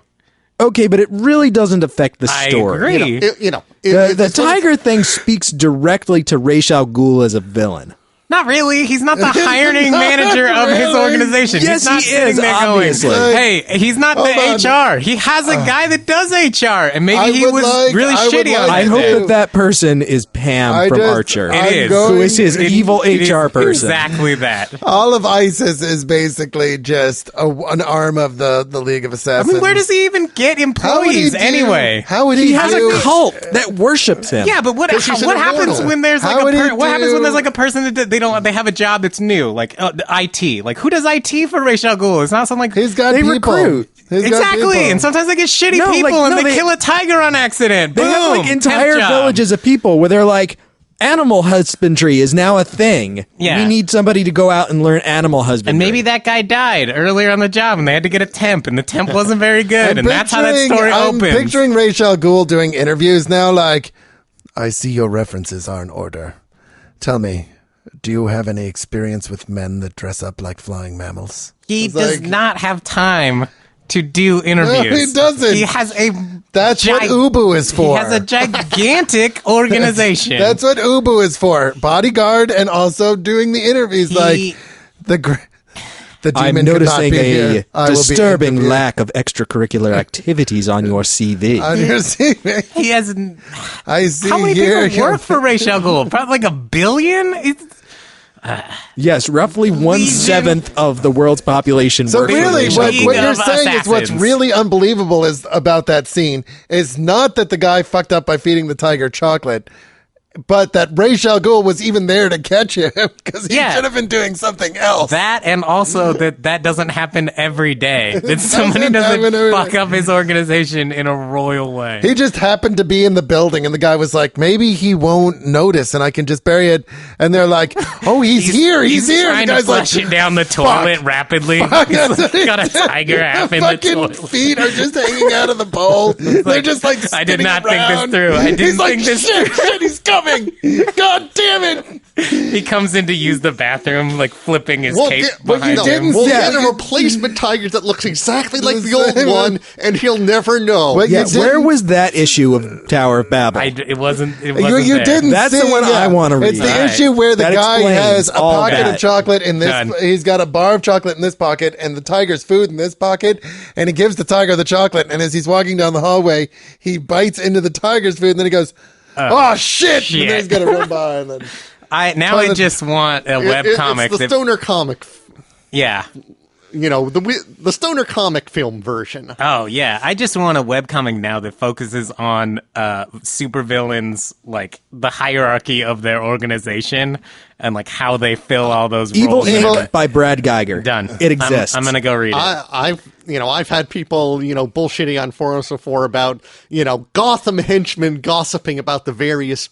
okay, but it really doesn't affect the I story. agree. The tiger thing speaks directly to Ra's al Ghul as a villain. Not really. He's not the hiring manager of his really. organization. Yes, he's not he sitting is, there obviously. going, hey, he's not Hold the HR. He has a guy that does HR. And maybe I he would was like- really I would shitty on like I it. hope to- that person is Pam I from just- Archer. It I'm is. going- Who is his evil It is HR person. Exactly that. All of ISIS is basically just an arm of the League of I Assassins. mean, where does he even get How would he employees do- anyway? How would He he has do? a cult that worships him. Yeah, but what he's an happens immortal. when there's How like would he what happens when do- there's like a person that they have a job that's new, like IT? Like who does IT for Ra's al Ghul? It's not something like He's got They people. recruit. He's got exactly, people. and sometimes they get shitty No, people like, and no, they they- kill a tiger on accident. They have Boom, like temp entire job. villages of people where they're like, animal husbandry is now a thing. Yeah. We need somebody to go out and learn animal husbandry. And maybe that guy died earlier on the job, and they had to get a temp, and the temp wasn't very good, and that's how that story I'm opens. picturing Ra's al Ghul doing interviews now. Like, I see your references are in order. Tell me, do you have any experience with men that dress up like flying mammals? He It's does like- not have time to do interviews. he doesn't. He has a That's what Gi- Ubu is he for. has a gigantic organization. That's what Ubu is for. Bodyguard and also doing the interviews. He- The I'm demon could not noticing be a here. I will be disturbing interviewed lack of extracurricular activities on your CV. on your CV. he has I see how many here. people work for Ra's al Ghul? Probably like 1 billion. Yes, roughly 1/7 of the world's population. So works for really, Ra's al what League Ghul. you're of saying is what's Assassins. really unbelievable is about that scene is not that the guy fucked up by feeding the tiger chocolate, but that Ra's al Ghul was even there to catch him because he Yeah. should have been doing something else. That and also that doesn't happen every day. That somebody doesn't doesn't happen every fuck day. up his organization in a royal way. He just happened to be in the building, and the guy was like, "Maybe he won't notice, and I can just bury it." And they're like, "Oh, he's here! He's here!" Trying the to guy's like, flush it down the toilet rapidly. He's like, got a tiger half in the fucking toilet. feet are just hanging out of the bowl. They're just like I did spinning not think this around. through. I didn't He's like, think this shit, shit, he's coming. God damn it. He comes in to use the bathroom, like flipping his We'll cape get, behind him. we'll Yeah. get a replacement tiger that looks exactly like the The old same one, and he'll never know. What Yeah, you didn't- where was that issue of Tower of Babel? It wasn't. It You, wasn't you there. didn't. That's the see- one I wanna It's read. the Alright. issue where the That guy explains has a all pocket that. of chocolate in this. Done. He's got a bar of chocolate in this pocket, and the tiger's food in this pocket. And he gives the tiger the chocolate. And as he's walking down the hallway, he bites into the tiger's food, and then he goes, "Oh shit!" And then he's got to run by, and then I Toilet- just want a It- web it- comic. It's the that- stoner comic, yeah. the stoner comic film version. Oh yeah. I just want a webcomic now that focuses on supervillains, like the hierarchy of their organization and like how they fill all those Evil roles. Inc. by Brad Geiger. Done. It exists. I'm gonna go read it. I've had people, bullshitting on forums before about, Gotham henchmen gossiping about the various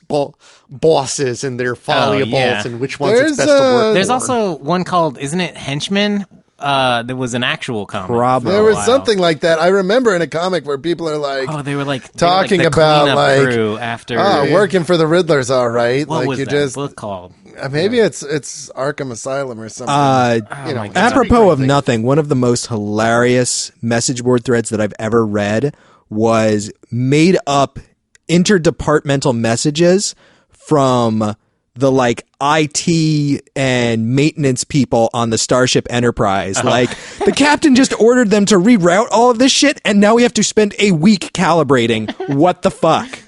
bosses and their folly Oh, of yeah. balls and which ones it's There's, best to work There's for. also one called, isn't it Henchman? there was an actual comic. Probably. There for a was while. something like that. I remember in a comic where people are like, Oh, they were like talking the about, cleanup like, crew after. working for the Riddler's all right. What like was you that just book called? maybe it's Arkham Asylum or something. Oh my God. Apropos of nothing, one of the most hilarious message board threads that I've ever read was made up interdepartmental messages from the like IT and maintenance people on the Starship Enterprise. Like the captain just ordered them to reroute all of this shit, and now we have to spend a week calibrating. What the fuck?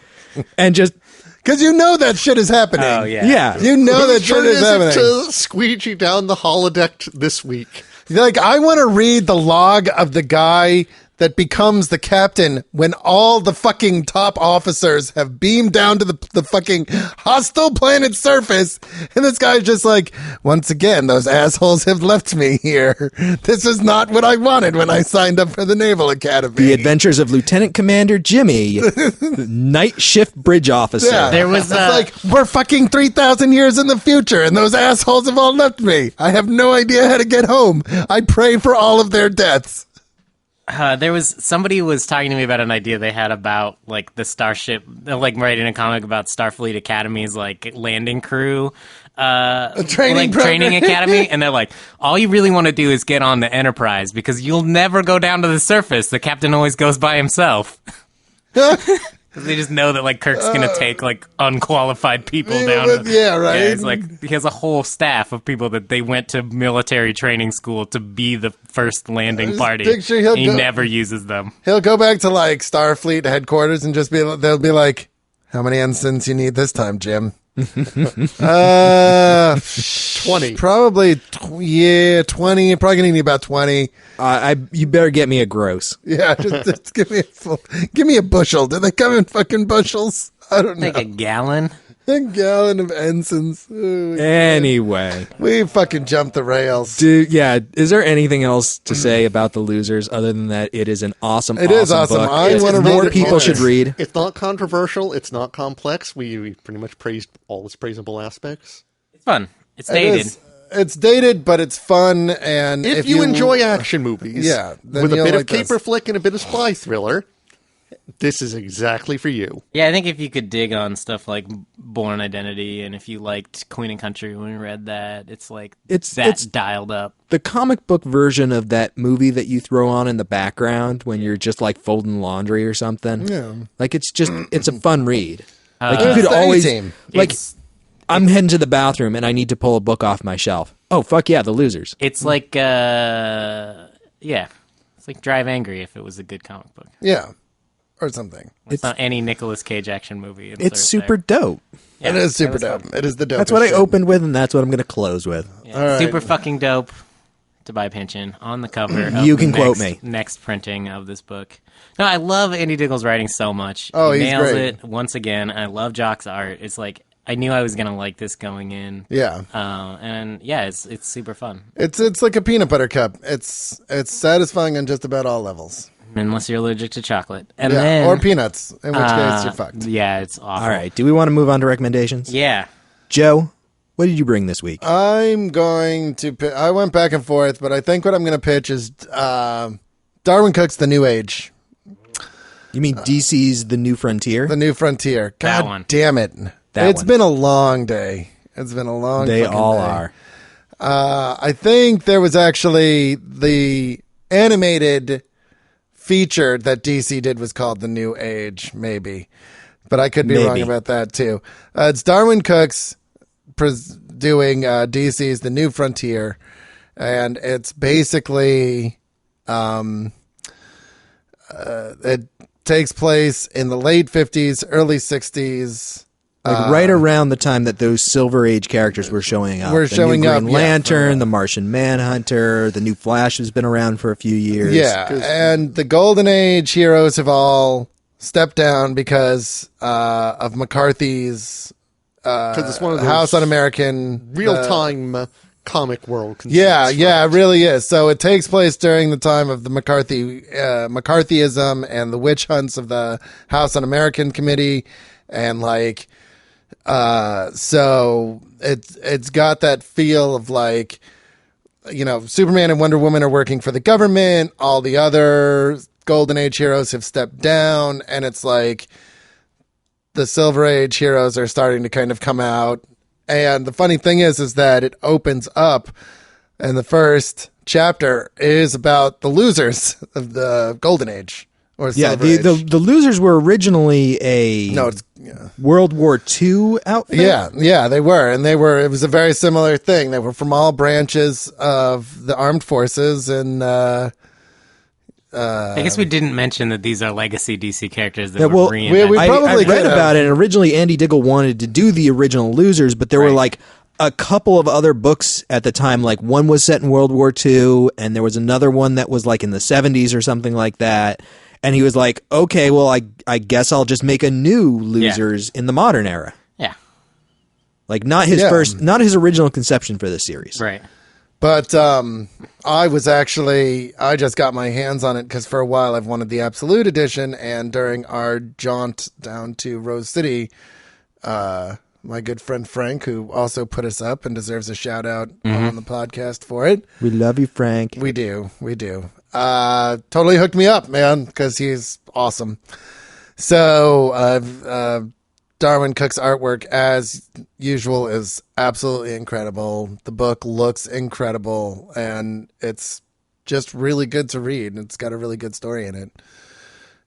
And just Because you know that shit is happening. Oh yeah. yeah. You know that Whose shit turn is is it happening. to squeegee down the holodeck this week? Like, I want to read the log of the guy that becomes the captain when all the fucking top officers have beamed down to the fucking hostile planet surface. And this guy's just like, once again, those assholes have left me here. This is not what I wanted when I signed up for the Naval Academy. The Adventures of Lieutenant Commander Jimmy, night shift bridge officer. Yeah. There was, It's like, we're fucking 3,000 years in the future and those assholes have all left me. I have no idea how to get home. I pray for all of their deaths. There was somebody was talking to me about an idea they had about like the Starship, like writing a comic about Starfleet Academy's like landing crew, training training program. academy, and they're like, all you really want to do is get on the Enterprise because you'll never go down to the surface. The captain always goes by himself. They just know that like Kirk's gonna take like unqualified people down. yeah, right. Yeah, it's like he has a whole staff of people that they went to military training school to be the first landing party. picture he'll and he go- never uses them. He'll go back to like Starfleet headquarters and just they'll be like, how many ensigns you need this time, Jim? 20. Probably, 20. You're probably gonna need about 20. You better get me a gross. Yeah, just give me a bushel. Do they come in fucking bushels? I don't know. Like a gallon. A gallon of ensigns. Ooh, Anyway, we fucking jumped the rails. dude, yeah. Is there anything else to say about The Losers other than that it is an awesome, It is awesome. book? I wanna more read it people more. should read. It's not controversial. It's not complex. We pretty much praised all its praisable aspects. It's fun. It's dated. It's dated, but it's fun. And If you enjoy action movies, Yeah, then with a you'll bit like of caper this. flick and a bit of spy thriller, this is exactly for you. Yeah, I think if you could dig on stuff like Born Identity, and if you liked Queen and Country when we read that, it's like It's dialed up. the comic book version of that movie that you throw on in the background when you're just like folding laundry or something. Yeah. Like it's a fun read. Like you It's could the always A-Team. like It's- I'm heading to the bathroom and I need to pull a book off my shelf. Oh fuck yeah, The Losers. It's like it's like Drive Angry if it was a good comic book. Yeah, or something. It's not any Nicolas Cage action movie. It's super dope. Yeah, It is super was dope. fun. It is the dope. That's what I opened with and that's what I'm going to close with. Yeah, All right. super fucking dope. To buy pension on the cover. Of You the can quote next- me. Next printing of this book. No, I love Andy Diggle's writing so much. Oh, he he's nails great. it once again. I love Jock's art. It's like I knew I was gonna like this going in. Yeah, And yeah, it's super fun. it's like a peanut butter cup. It's satisfying on just about all levels. Unless you're allergic to chocolate. And Yeah, then or peanuts, in which case you're fucked. Yeah, it's awful. All right, do we want to move on to recommendations? Yeah. Joe, what did you bring this week? I'm going to. I went back and forth, but I think what I'm going to pitch is Darwin Cook's The New Age, You mean DC's The New Frontier? The New Frontier. That God one. damn it! That It's one. been a long day. It's been a long. They fucking all day. are. I think there was actually the animated feature that DC did was called The New Age, maybe. But I could be wrong Maybe. about that too. It's Darwin Cook's doing DC's The New Frontier, and it's basically it takes place in the late 50s, early 60s. Like right around the time that those Silver Age characters were showing up. Were the showing new up, Green yeah, Lantern, the Martian Manhunter, the new Flash has been around for a few years. Yeah, and the Golden Age heroes have all stepped down because of McCarthy's Because it's one of those House Un-American real-time comic world conceits, Yeah, yeah, right? it really is. So it takes place during the time of the McCarthyism and the witch hunts of the House Un-American Committee, and like, so it's got that feel of like Superman and Wonder Woman are working for the government. All the other Golden Age heroes have stepped down, and it's like the Silver Age heroes are starting to kind of come out. And the funny thing is that it opens up, and the first chapter is about the losers of the Golden Age. Or Silver Age. The losers were originally World War II outfit. Yeah, they were. And it was a very similar thing. They were from all branches of the armed forces, and I guess we didn't mention that these are legacy DC characters that were reinvented. I read about it, and originally Andy Diggle wanted to do the original losers, but there were like a couple of other books at the time. Like one was set in World War II, and there was another one that was like in the 70s or something like that. And he was like, okay, well, I guess I'll just make a new losers in the modern era. Yeah. Like not his original conception for this series. Right. But I just got my hands on it because for a while I've wanted the Absolute Edition, and during our jaunt down to Rose City, my good friend Frank, who also put us up and deserves a shout out on the podcast for it. We love you, Frank. We do. Totally hooked me up, man, because he's awesome. So Darwin Cook's artwork, as usual, is absolutely incredible. The book looks incredible, and it's just really good to read. It's got a really good story in it.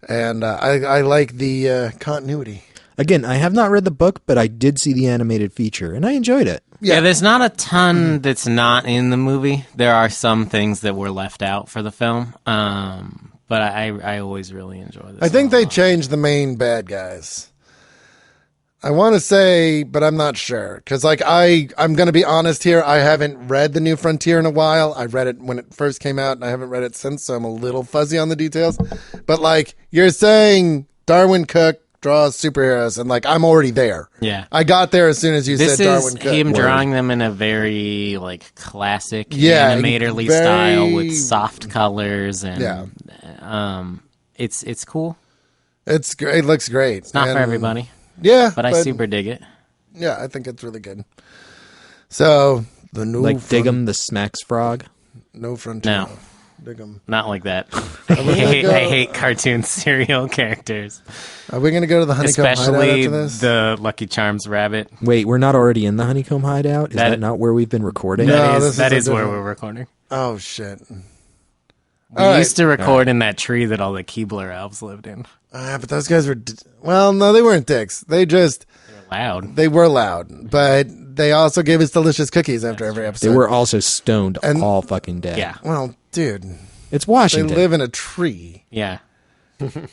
And I like the continuity. Again, I have not read the book, but I did see the animated feature, and I enjoyed it. Yeah, there's not a ton that's not in the movie. There are some things that were left out for the film, but I always really enjoy this. I think they changed the main bad guys. I want to say, but I'm not sure. Because, I'm going to be honest here. I haven't read The New Frontier in a while. I read it when it first came out, and I haven't read it since, so I'm a little fuzzy on the details. But, you're saying Darwin Cook draws superheroes, and I'm already there. Yeah, I got there as soon as you said Darwin Cook. This is him drawing them in a very classic animatorly style with soft colors, and it's cool. It's great. It looks great. It's not for everybody. Yeah, but I super dig it. Yeah, I think it's really good. So the new Diggum the Smacks Frog. No Frontier. No. Diggum. Not like that. I hate cartoon serial characters. Are we going to go to the Honeycomb Hideout after this? The Lucky Charms rabbit. Wait, we're not already in the Honeycomb Hideout? Is that not where we've been recording? No, that is where we're recording. Oh, shit. We used to record in that tree that all the Keebler elves lived in. But those guys were... Well, no, they weren't dicks. They just... Loud. They were loud, but they also gave us delicious cookies after every episode. They were also stoned all fucking day. Yeah. Well, dude. It's Washington. They live in a tree. Yeah.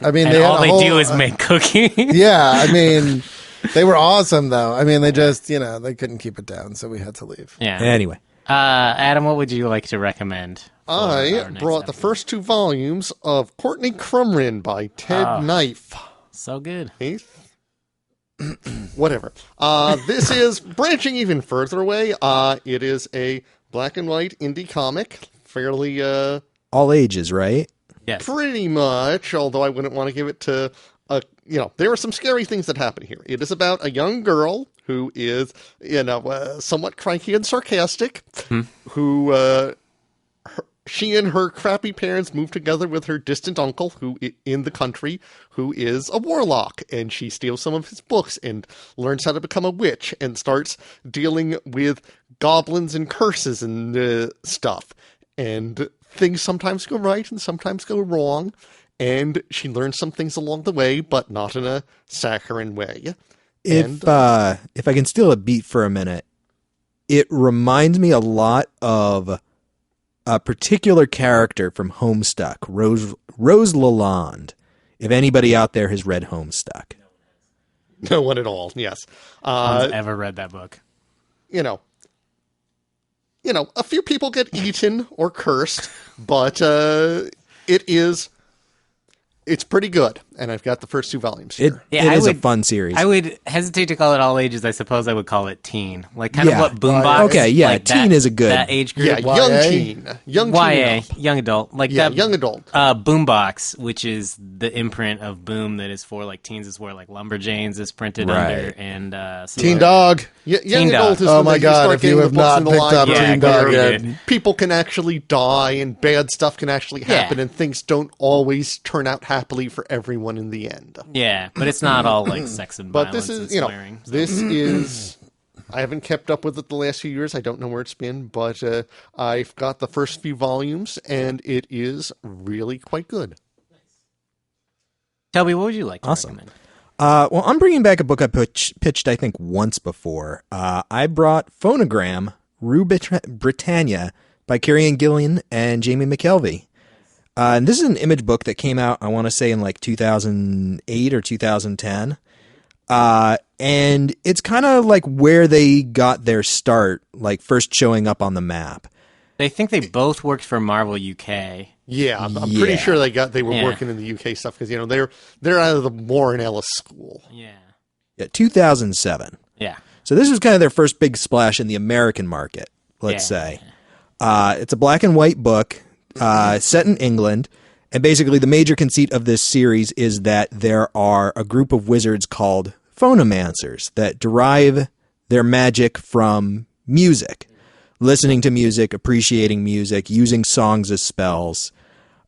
I mean, all they do is make cookies. Yeah, I mean, they were awesome, though. I mean, they just, they couldn't keep it down, so we had to leave. Yeah. Anyway. Adam, what would you like to recommend? I brought the first 2 volumes of Courtney Crumrin by Ted Knife. So good. Eighth? Whatever. This is branching even further away. It is a black and white indie comic. Fairly, all ages, right? Yes. Pretty much, although I wouldn't want to give it to, there are some scary things that happen here. It is about a young girl who is, somewhat cranky and sarcastic, who, she and her crappy parents move together with her distant uncle, who in the country, who is a warlock, and she steals some of his books and learns how to become a witch and starts dealing with goblins and curses and stuff. And things sometimes go right and sometimes go wrong, and she learns some things along the way, but not in a saccharine way. If I can steal a beat for a minute, it reminds me a lot of a particular character from Homestuck, Rose Lalonde. If anybody out there has read Homestuck. No one at all, yes. No one's ever read that book. A few people get eaten or cursed, but it's pretty good. and I've got the first 2 volumes It, here. Yeah, it is a fun series. I would hesitate to call it all ages. I suppose I would call it teen, like kind Yeah. of what Boombox. Okay, yeah, like teen that, is a good- that age group. Yeah, YA? young teen. Young teen YA, and up. young adult, like Yeah, that. young adult. Boombox, which is the imprint of Boom that is for like teens, is where like Lumberjanes is printed Right. under, and some Teen other- Dog. Young Teen adult Dog. is Oh when my they God, start if you getting have the books not in the picked up library Teen Yeah, Dog go yet. read it. people can actually die and bad stuff can actually happen Yeah. and things don't always turn out happily for everyone in the end. Yeah, but it's not all like sex and But violence this and is, swearing. So. this is. I haven't kept up with it the last few years. I don't know where it's been, but I've got the first few volumes, and it is really quite good. Toby, what would you like to Awesome. recommend? Well, I'm bringing back a book I pitched, I think, once before. I brought Phonogram, Rue Britannia by Carrie Ann Gillian and Jamie McKelvey. And this is an image book that came out, I want to say, in like 2008 or 2010. And it's kind of like where they got their start, like first showing up on the map. They think they both worked for Marvel UK. Yeah, I'm pretty Yeah. sure they were Yeah. working in the UK stuff because they're out of the Warren Ellis school. Yeah. Yeah, 2007. Yeah. So this was kind of their first big splash in the American market, let's Yeah. say. It's a black and white book set in England. And basically the major conceit of this series is that there are a group of wizards called phonomancers that derive their magic from music. Listening to music, appreciating music, using songs as spells.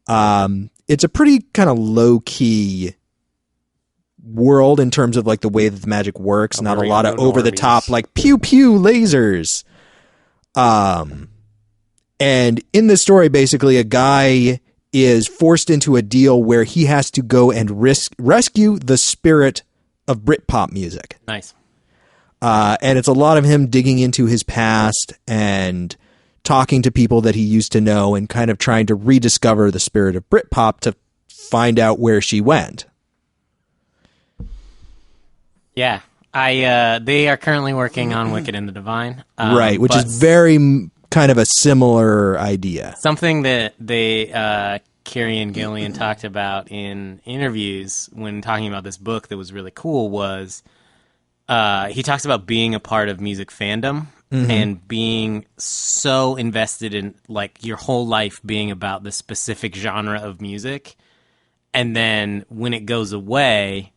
It's a pretty kind of low-key world in terms of like the way that the magic works. Not a very lot of unknown over-the-top armies. like pew-pew lasers. And in this story, basically, a guy is forced into a deal where he has to go and rescue the spirit of Britpop music. Nice. And it's a lot of him digging into his past and talking to people that he used to know and kind of trying to rediscover the spirit of Britpop to find out where she went. Yeah. They are currently working on Wicked and the Divine. Right, which is but very kind of a similar idea. something that Carrie and Gillian talked about in interviews when talking about this book that was really cool was he talks about being a part of music fandom and being so invested in like your whole life being about the specific genre of music, and then when it goes away,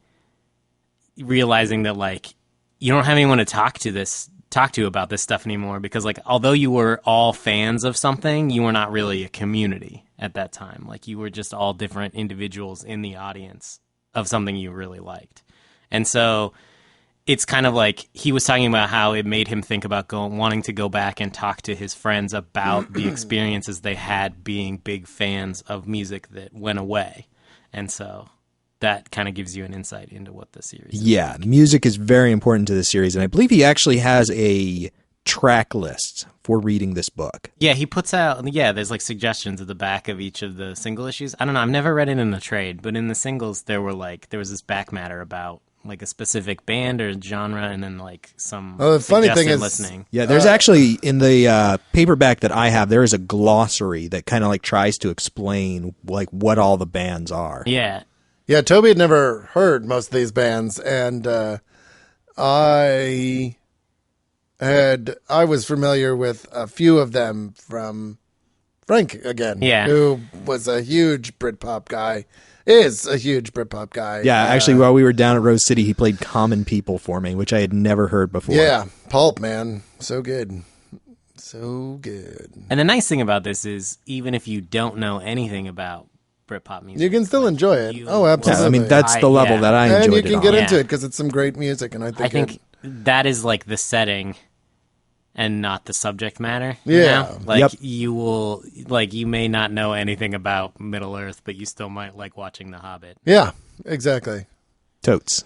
realizing that like you don't have anyone to talk to about this stuff anymore, because like although you were all fans of something, you were not really a community at that time. Like you were just all different individuals in the audience of something you really liked. And so it's kind of like he was talking about how it made him think about wanting to go back and talk to his friends about the experiences they had being big fans of music that went away. And so that kind of gives you an insight into what the series is. Yeah, music is very important to the series, and I believe he actually has a track list for reading this book. Yeah, he puts out, there's like suggestions at the back of each of the single issues. I don't know, I've never read it in the trade, but in the singles there was this back matter about like a specific band or genre, and then like some Oh, the funny thing suggested is- listening. Yeah, there's actually, in the paperback that I have, there is a glossary that kind of like tries to explain like what all the bands are. Yeah. Yeah, Toby had never heard most of these bands, and I was familiar with a few of them from Frank again, Yeah. who was a huge Britpop guy, is a huge Britpop guy. Yeah, actually, while we were down at Rose City, he played Common People for me, which I had never heard before. Yeah, Pulp, man. So good. So good. And the nice thing about this is even if you don't know anything about Britpop music, You can still enjoy it. you Oh, will- absolutely. I mean, that's the level that I enjoyed and you it can on. get Yeah. into it because it's some great music, and I I think that is like the setting and not the subject matter. you Yeah. know? Like Yep. you may not know anything about Middle Earth, but you still might like watching The Hobbit. Yeah, exactly. Totes.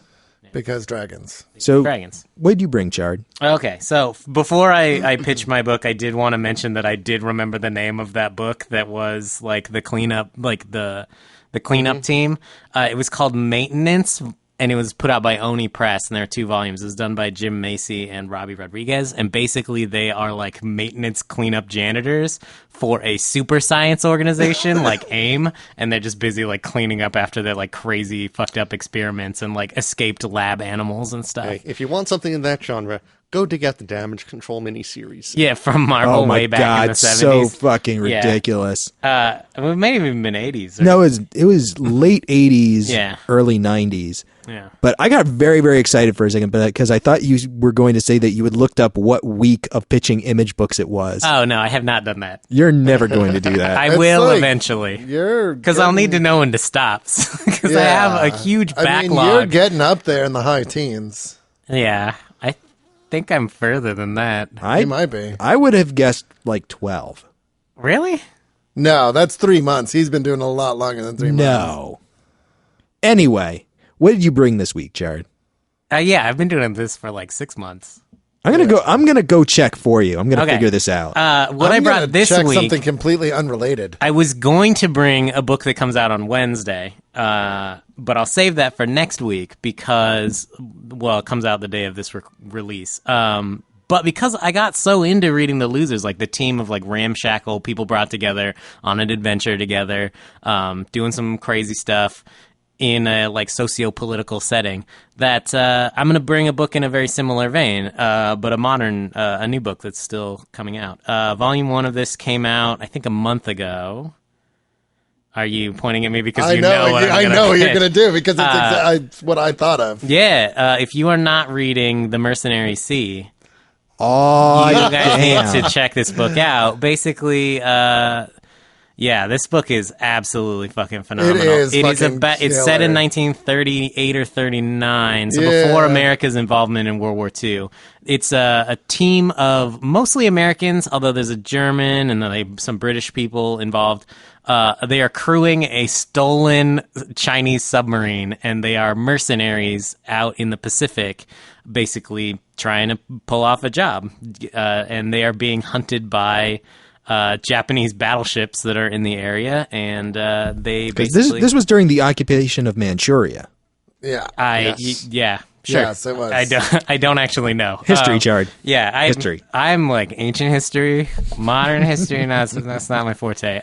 Because dragons. So, Dragons. what did you bring, Chard? Okay, so before I pitch my book, I did want to mention that I did remember the name of that book that was like the cleanup, like the cleanup team. It was called Maintenance, and it was put out by Oni Press, and there are 2 volumes. It was done by Jim Macy and Robbie Rodriguez, and basically they are like maintenance cleanup janitors for a super science organization like AIM, and they're just busy like cleaning up after their like crazy fucked up experiments and like escaped lab animals and stuff. Hey, if you want something in that genre, go dig out the Damage Control miniseries. Yeah, from Marvel Oh my way back god, in the 70s. so fucking Yeah. ridiculous. It may have even been 80s. No, it was late 80s, Yeah. early 90s. Yeah. But I got very, very excited for a second because I thought you were going to say that you had looked up what week of pitching Image books it was. Oh, no, I have not done that. You're never going to do that. I It's will like eventually. Because I'll need to know when to stop. Because I have a huge I mean, backlog. you're getting up there in the high teens. Yeah, I think I'm further than that. You might be. I would have guessed like 12. Really? No, that's 3 months. He's been doing a lot longer than 3 months. No. Anyway, what did you bring this week, Jared? Yeah, I've been doing this for like 6 months. I'm gonna go check for you. I'm gonna Okay. figure this out. What I I'm brought gonna this check week, something completely unrelated. I was going to bring a book that comes out on Wednesday, but I'll save that for next week because, well, it comes out the day of this release. But because I got so into reading The Losers, like the team of like ramshackle people brought together on an adventure together, doing some crazy stuff in a like socio-political setting, that I'm going to bring a book in a very similar vein, but a new book that's still coming out. Volume 1 of this came out, I think, a month ago. Are you pointing at me because you know what I'm I gonna know what you're pitch? going to do because it's what I thought of. Yeah, if you are not reading The Mercenary Sea, Oh, you guys damn. need to check this book out. Basically, yeah, this book is absolutely fucking phenomenal. It is It's fucking set in killer. 1938 or 39, so Yeah. before America's involvement in World War II. It's a team of mostly Americans, although there's a German and then some British people involved. They are crewing a stolen Chinese submarine, and they are mercenaries out in the Pacific, basically trying to pull off a job. And they are being hunted by Japanese battleships that are in the area, and they 'Cause basically... this was during the occupation of Manchuria. Yeah. Yeah, sure. Yes, it was. I don't actually know. History, Jared. Yeah, History. I'm like ancient history, modern history. That's not my forte.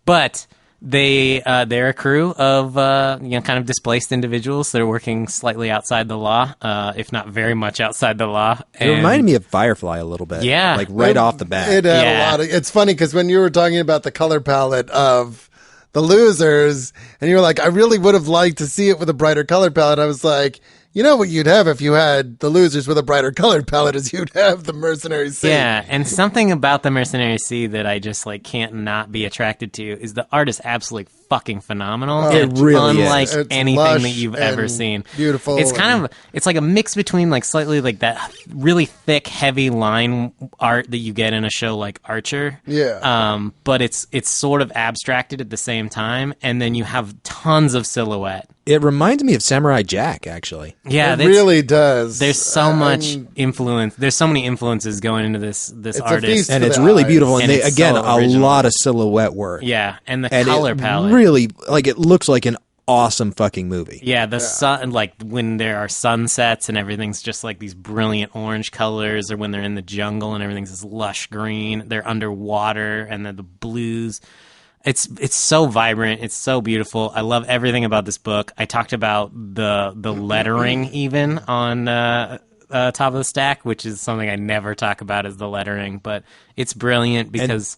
But they're a crew of kind of displaced individuals that are working slightly outside the law, if not very much outside the law. It reminded me of Firefly a little bit. Yeah. Like right off the bat. It had Yeah. a lot of. It's funny because when you were talking about the color palette of The Losers, and you were like, I really would have liked to see it with a brighter color palette. I was like, you know what you'd have if you had The Losers with a brighter colored palette is you'd have The Mercenary Sea. Yeah, and something about The Mercenary Sea that I just like can't not be attracted to is the art is absolutely fucking phenomenal. It It's really is. unlike It's anything lush that you've ever and seen. beautiful It's kind and- of it's like a mix between like slightly like that really thick, heavy line art that you get in a show like Archer. Yeah. But it's sort of abstracted at the same time, and then you have tons of silhouette. It reminds me of Samurai Jack, actually. Yeah, it that's- really does. There's so much And influence. There's so many influences going into this It's a artist. feast. And To it's the really eyes. beautiful. And, And they, it's again, so a original. lot of silhouette work. Yeah, and the And color it palette. really, like, it looks like an awesome fucking movie. Yeah, the sun, like when there are sunsets and everything's just like these brilliant orange colors, or when they're in the jungle and everything's this lush green. They're underwater and they're the blues. It's so vibrant. It's so beautiful. I love everything about this book. I talked about the lettering even on top of the stack, which is something I never talk about is the lettering, but it's brilliant because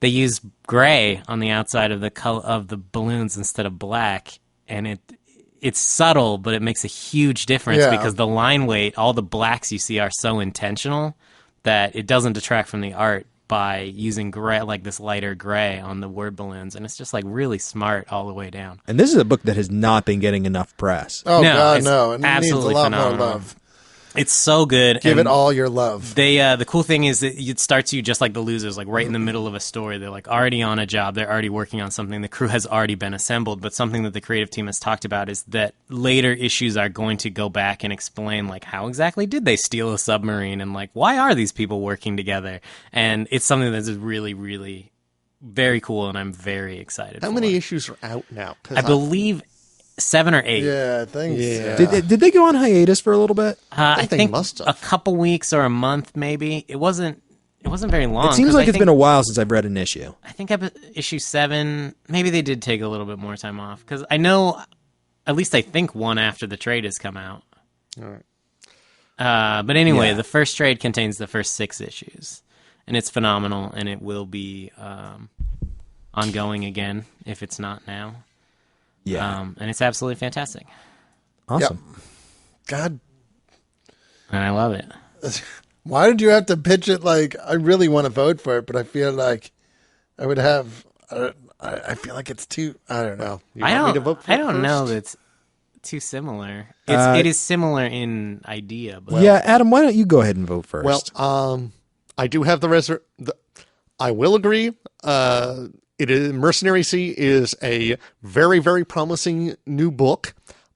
they use gray on the outside of the color of the balloons instead of black, and it's subtle, but it makes a huge difference Yeah. because the line weight, all the blacks you see are so intentional that it doesn't detract from the art by using gray, like this lighter gray on the word balloons, and it's just like really smart all the way down. And this is a book that has not been getting enough press. Oh, No, God, it's no. It needs a absolutely lot phenomenal. more love. It's so good. Give and it all your love. They the cool thing is that it starts you just like The Losers, like right in the middle of a story. They're like already on a job. They're already working on something. The crew has already been assembled. But something that the creative team has talked about is that later issues are going to go back and explain like how exactly did they steal a submarine and like why are these people working together? And it's something that's really, really very cool, and I'm very excited. How for many it. issues are out now? 'Cause I believe 7 or 8. Yeah, I think. Yeah. So. Did they go on hiatus for a little bit? I they think must have. a couple weeks or a month, maybe. It wasn't very long. It seems 'cause like I it's think- been a while since I've read an issue. I think issue 7, maybe they did take a little bit more time off. Because I know, at least I think one after the trade has come out. All right. But anyway, Yeah. the first trade contains the first 6 issues. And it's phenomenal, and it will be ongoing again if it's not now. Yeah. And it's absolutely fantastic. Awesome. God, And I love it. why did you have to pitch it like I really want to vote for it, but I feel like I would have. I feel like it's too. I don't know. You want me to vote for I it don't know first? that's too similar. It is similar in idea, but Yeah, Adam, why don't you go ahead and vote first? Well, I do have I will agree. It is Mercenary Sea is a very, very promising new book.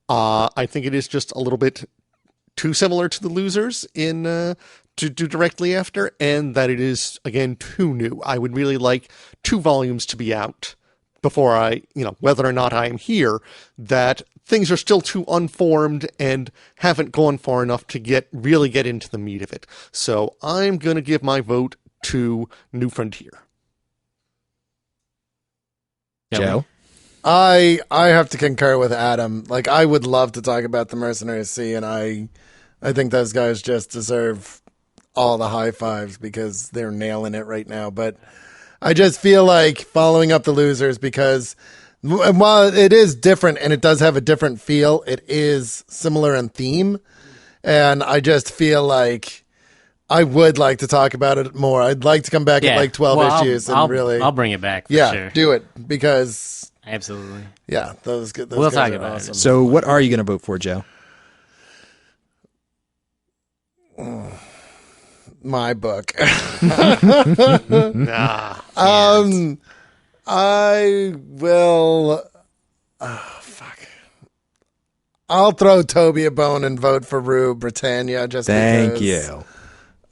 I think it is just a little bit too similar to The Losers in to do directly after, and that it is again too new. I would really like 2 volumes to be out before I, whether or not I am here. That things are still too unformed and haven't gone far enough to really get into the meat of it. So I'm going to give my vote to New Frontier. Joe? I have to concur with Adam. Like, I would love to talk about the Mercenary Sea, and I think those guys just deserve all the high fives because they're nailing it right now. But I just feel like following up The Losers because while it is different and it does have a different feel, it is similar in theme. And I just feel like I would like to talk about it more. I'd like to come back at like 12 issues I'll bring it back for sure. do it because Absolutely. those We'll guys talk are about it. awesome. So what are you going to vote for, Joe? My book. Nah. I will. Fuck. I'll throw Toby a bone and vote for Rue Britannia just Thank because you.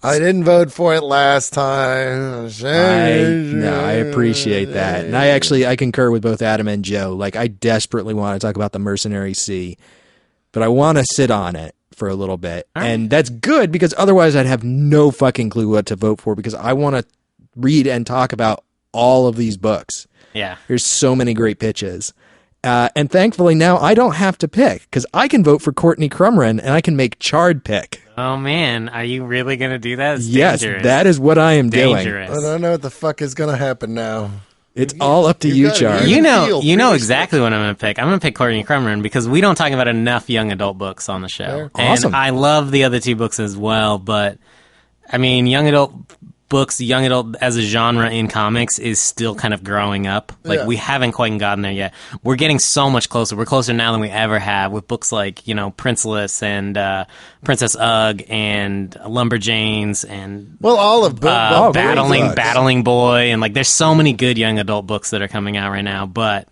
I didn't vote for it last time. I appreciate that. And I concur with both Adam and Joe. Like, I desperately want to talk about the Mercenary Sea, but I want to sit on it for a little bit. And that's good because otherwise I'd have no fucking clue what to vote for because I want to read and talk about all of these books. Yeah. There's so many great pitches. And thankfully now I don't have to pick because I can vote for Courtney Crumrin and I can make Chard pick. Oh man, are you really gonna do that? It's Yes, dangerous. that is what I am doing. dangerous. I don't know what the fuck is going to happen now. It's all up to you, got it. Chard. You know Seriously. exactly what I'm going to pick. I'm going to pick Courtney Crumrin because we don't talk about enough young adult books on the show. Sure. Awesome. And I love the other 2 books as well, but I mean, young adult books, young adult as a genre in comics is still kind of growing up. Like, Yeah. we haven't quite gotten there yet. We're getting so much closer. We're closer now than we ever have with books like, Princeless and Princess Ugg and Lumberjanes and Well, all of both. Battling Boy, and like there's so many good young adult books that are coming out right now, but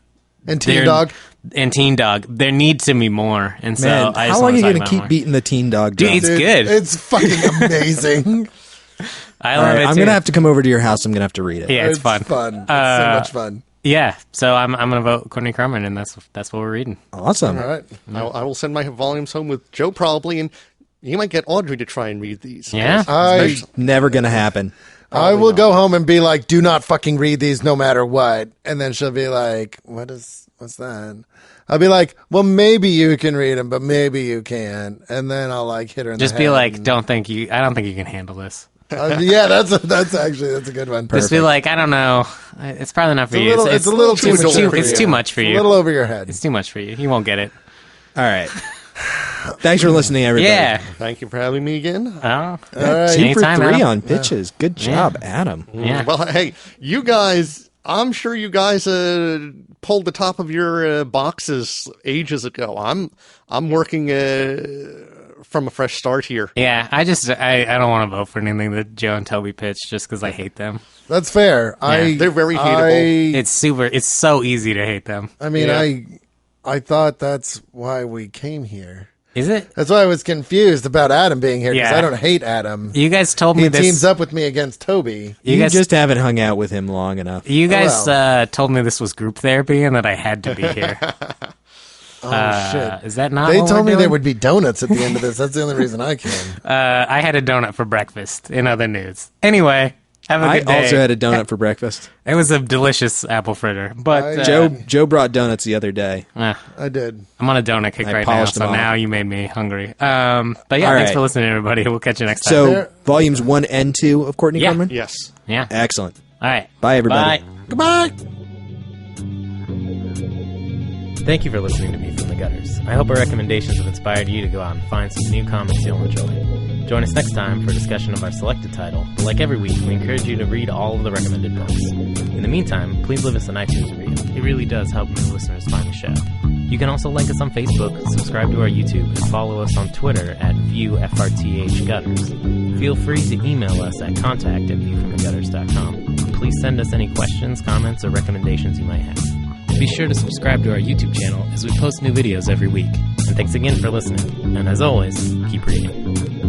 And Teen they're- Dog. and Teen Dog, there needs to be more, and so Man, I just how long wanna are you talk going to about keep more. beating the teen dog Dude, drum? it's Dude, good. It's fucking amazing. I All love right, it I'm too. going to have to come over to your house. I'm going to have to read it. Yeah, it's fun. It's so much fun. Yeah, so I'm gonna vote Courtney Crumrin, and that's what we're reading. Awesome. All right. I will send my volumes home with Joe probably, and you might get Audrey to try and read these. Yeah? Never going to happen. I will go home and be like, do not fucking read these no matter what. And then she'll be like, what's that? I'll be like, well, maybe you can read them, but maybe you can't. And then I'll like hit her in Just the be head. like, I don't think you can handle this. Yeah, that's a good one. Just be like, I don't know. It's probably not for you. It's a little too mature for It's you. too much for It's you. a little over your head. It's too much for you. You won't get it. All right. Thanks for listening, everybody. Yeah. Thank you for having me again. Oh. All right. 2 for Anytime, 3 Adam. on pitches. Good job, Adam. Yeah. Well, hey, you guys, I'm sure you guys pulled the top of your boxes ages ago. I'm working from a fresh start here. Yeah, I don't want to vote for anything that Joe and Toby pitched just because I hate them. That's fair. They're very hateable. It's so easy to hate them. I mean, Yeah. I thought that's why we came here. Is it? That's why I was confused about Adam being here because Yeah. I don't hate Adam. You guys told me He this. teams up with me against Toby. You guys just haven't hung out with him long enough. You guys well. told me this was group therapy and that I had to be here. Oh, shit. Is that not They what told we're me there doing? would be donuts at the end of this. That's the only reason I came. I had a donut for breakfast, in other news. Anyway, have a I good day. also had a donut for breakfast. It was a delicious apple fritter. But Joe brought donuts the other day. I did. I'm on a donut kick I right now, polished so them all. now you made me hungry. But yeah, All thanks right. for listening, everybody. We'll catch you next time. So, There- volumes 1 and 2 of Courtney Yeah. Corman? Yes. Yeah. Excellent. All right. Bye, everybody. Bye. Goodbye. Thank you for listening to Me from the Gutters. I hope our recommendations have inspired you to go out and find some new comics you'll enjoy. Join us next time for a discussion of our selected title, but like every week, we encourage you to read all of the recommended books. In the meantime, please leave us an iTunes review. It really does help new listeners find the show. You can also like us on Facebook, subscribe to our YouTube, and follow us on Twitter at ViewFRTHGutters. Feel free to email us at contact@viewfromthegutters.com. Please send us any questions, comments, or recommendations you might have. Be sure to subscribe to our YouTube channel as we post new videos every week. And thanks again for listening. And as always, keep reading.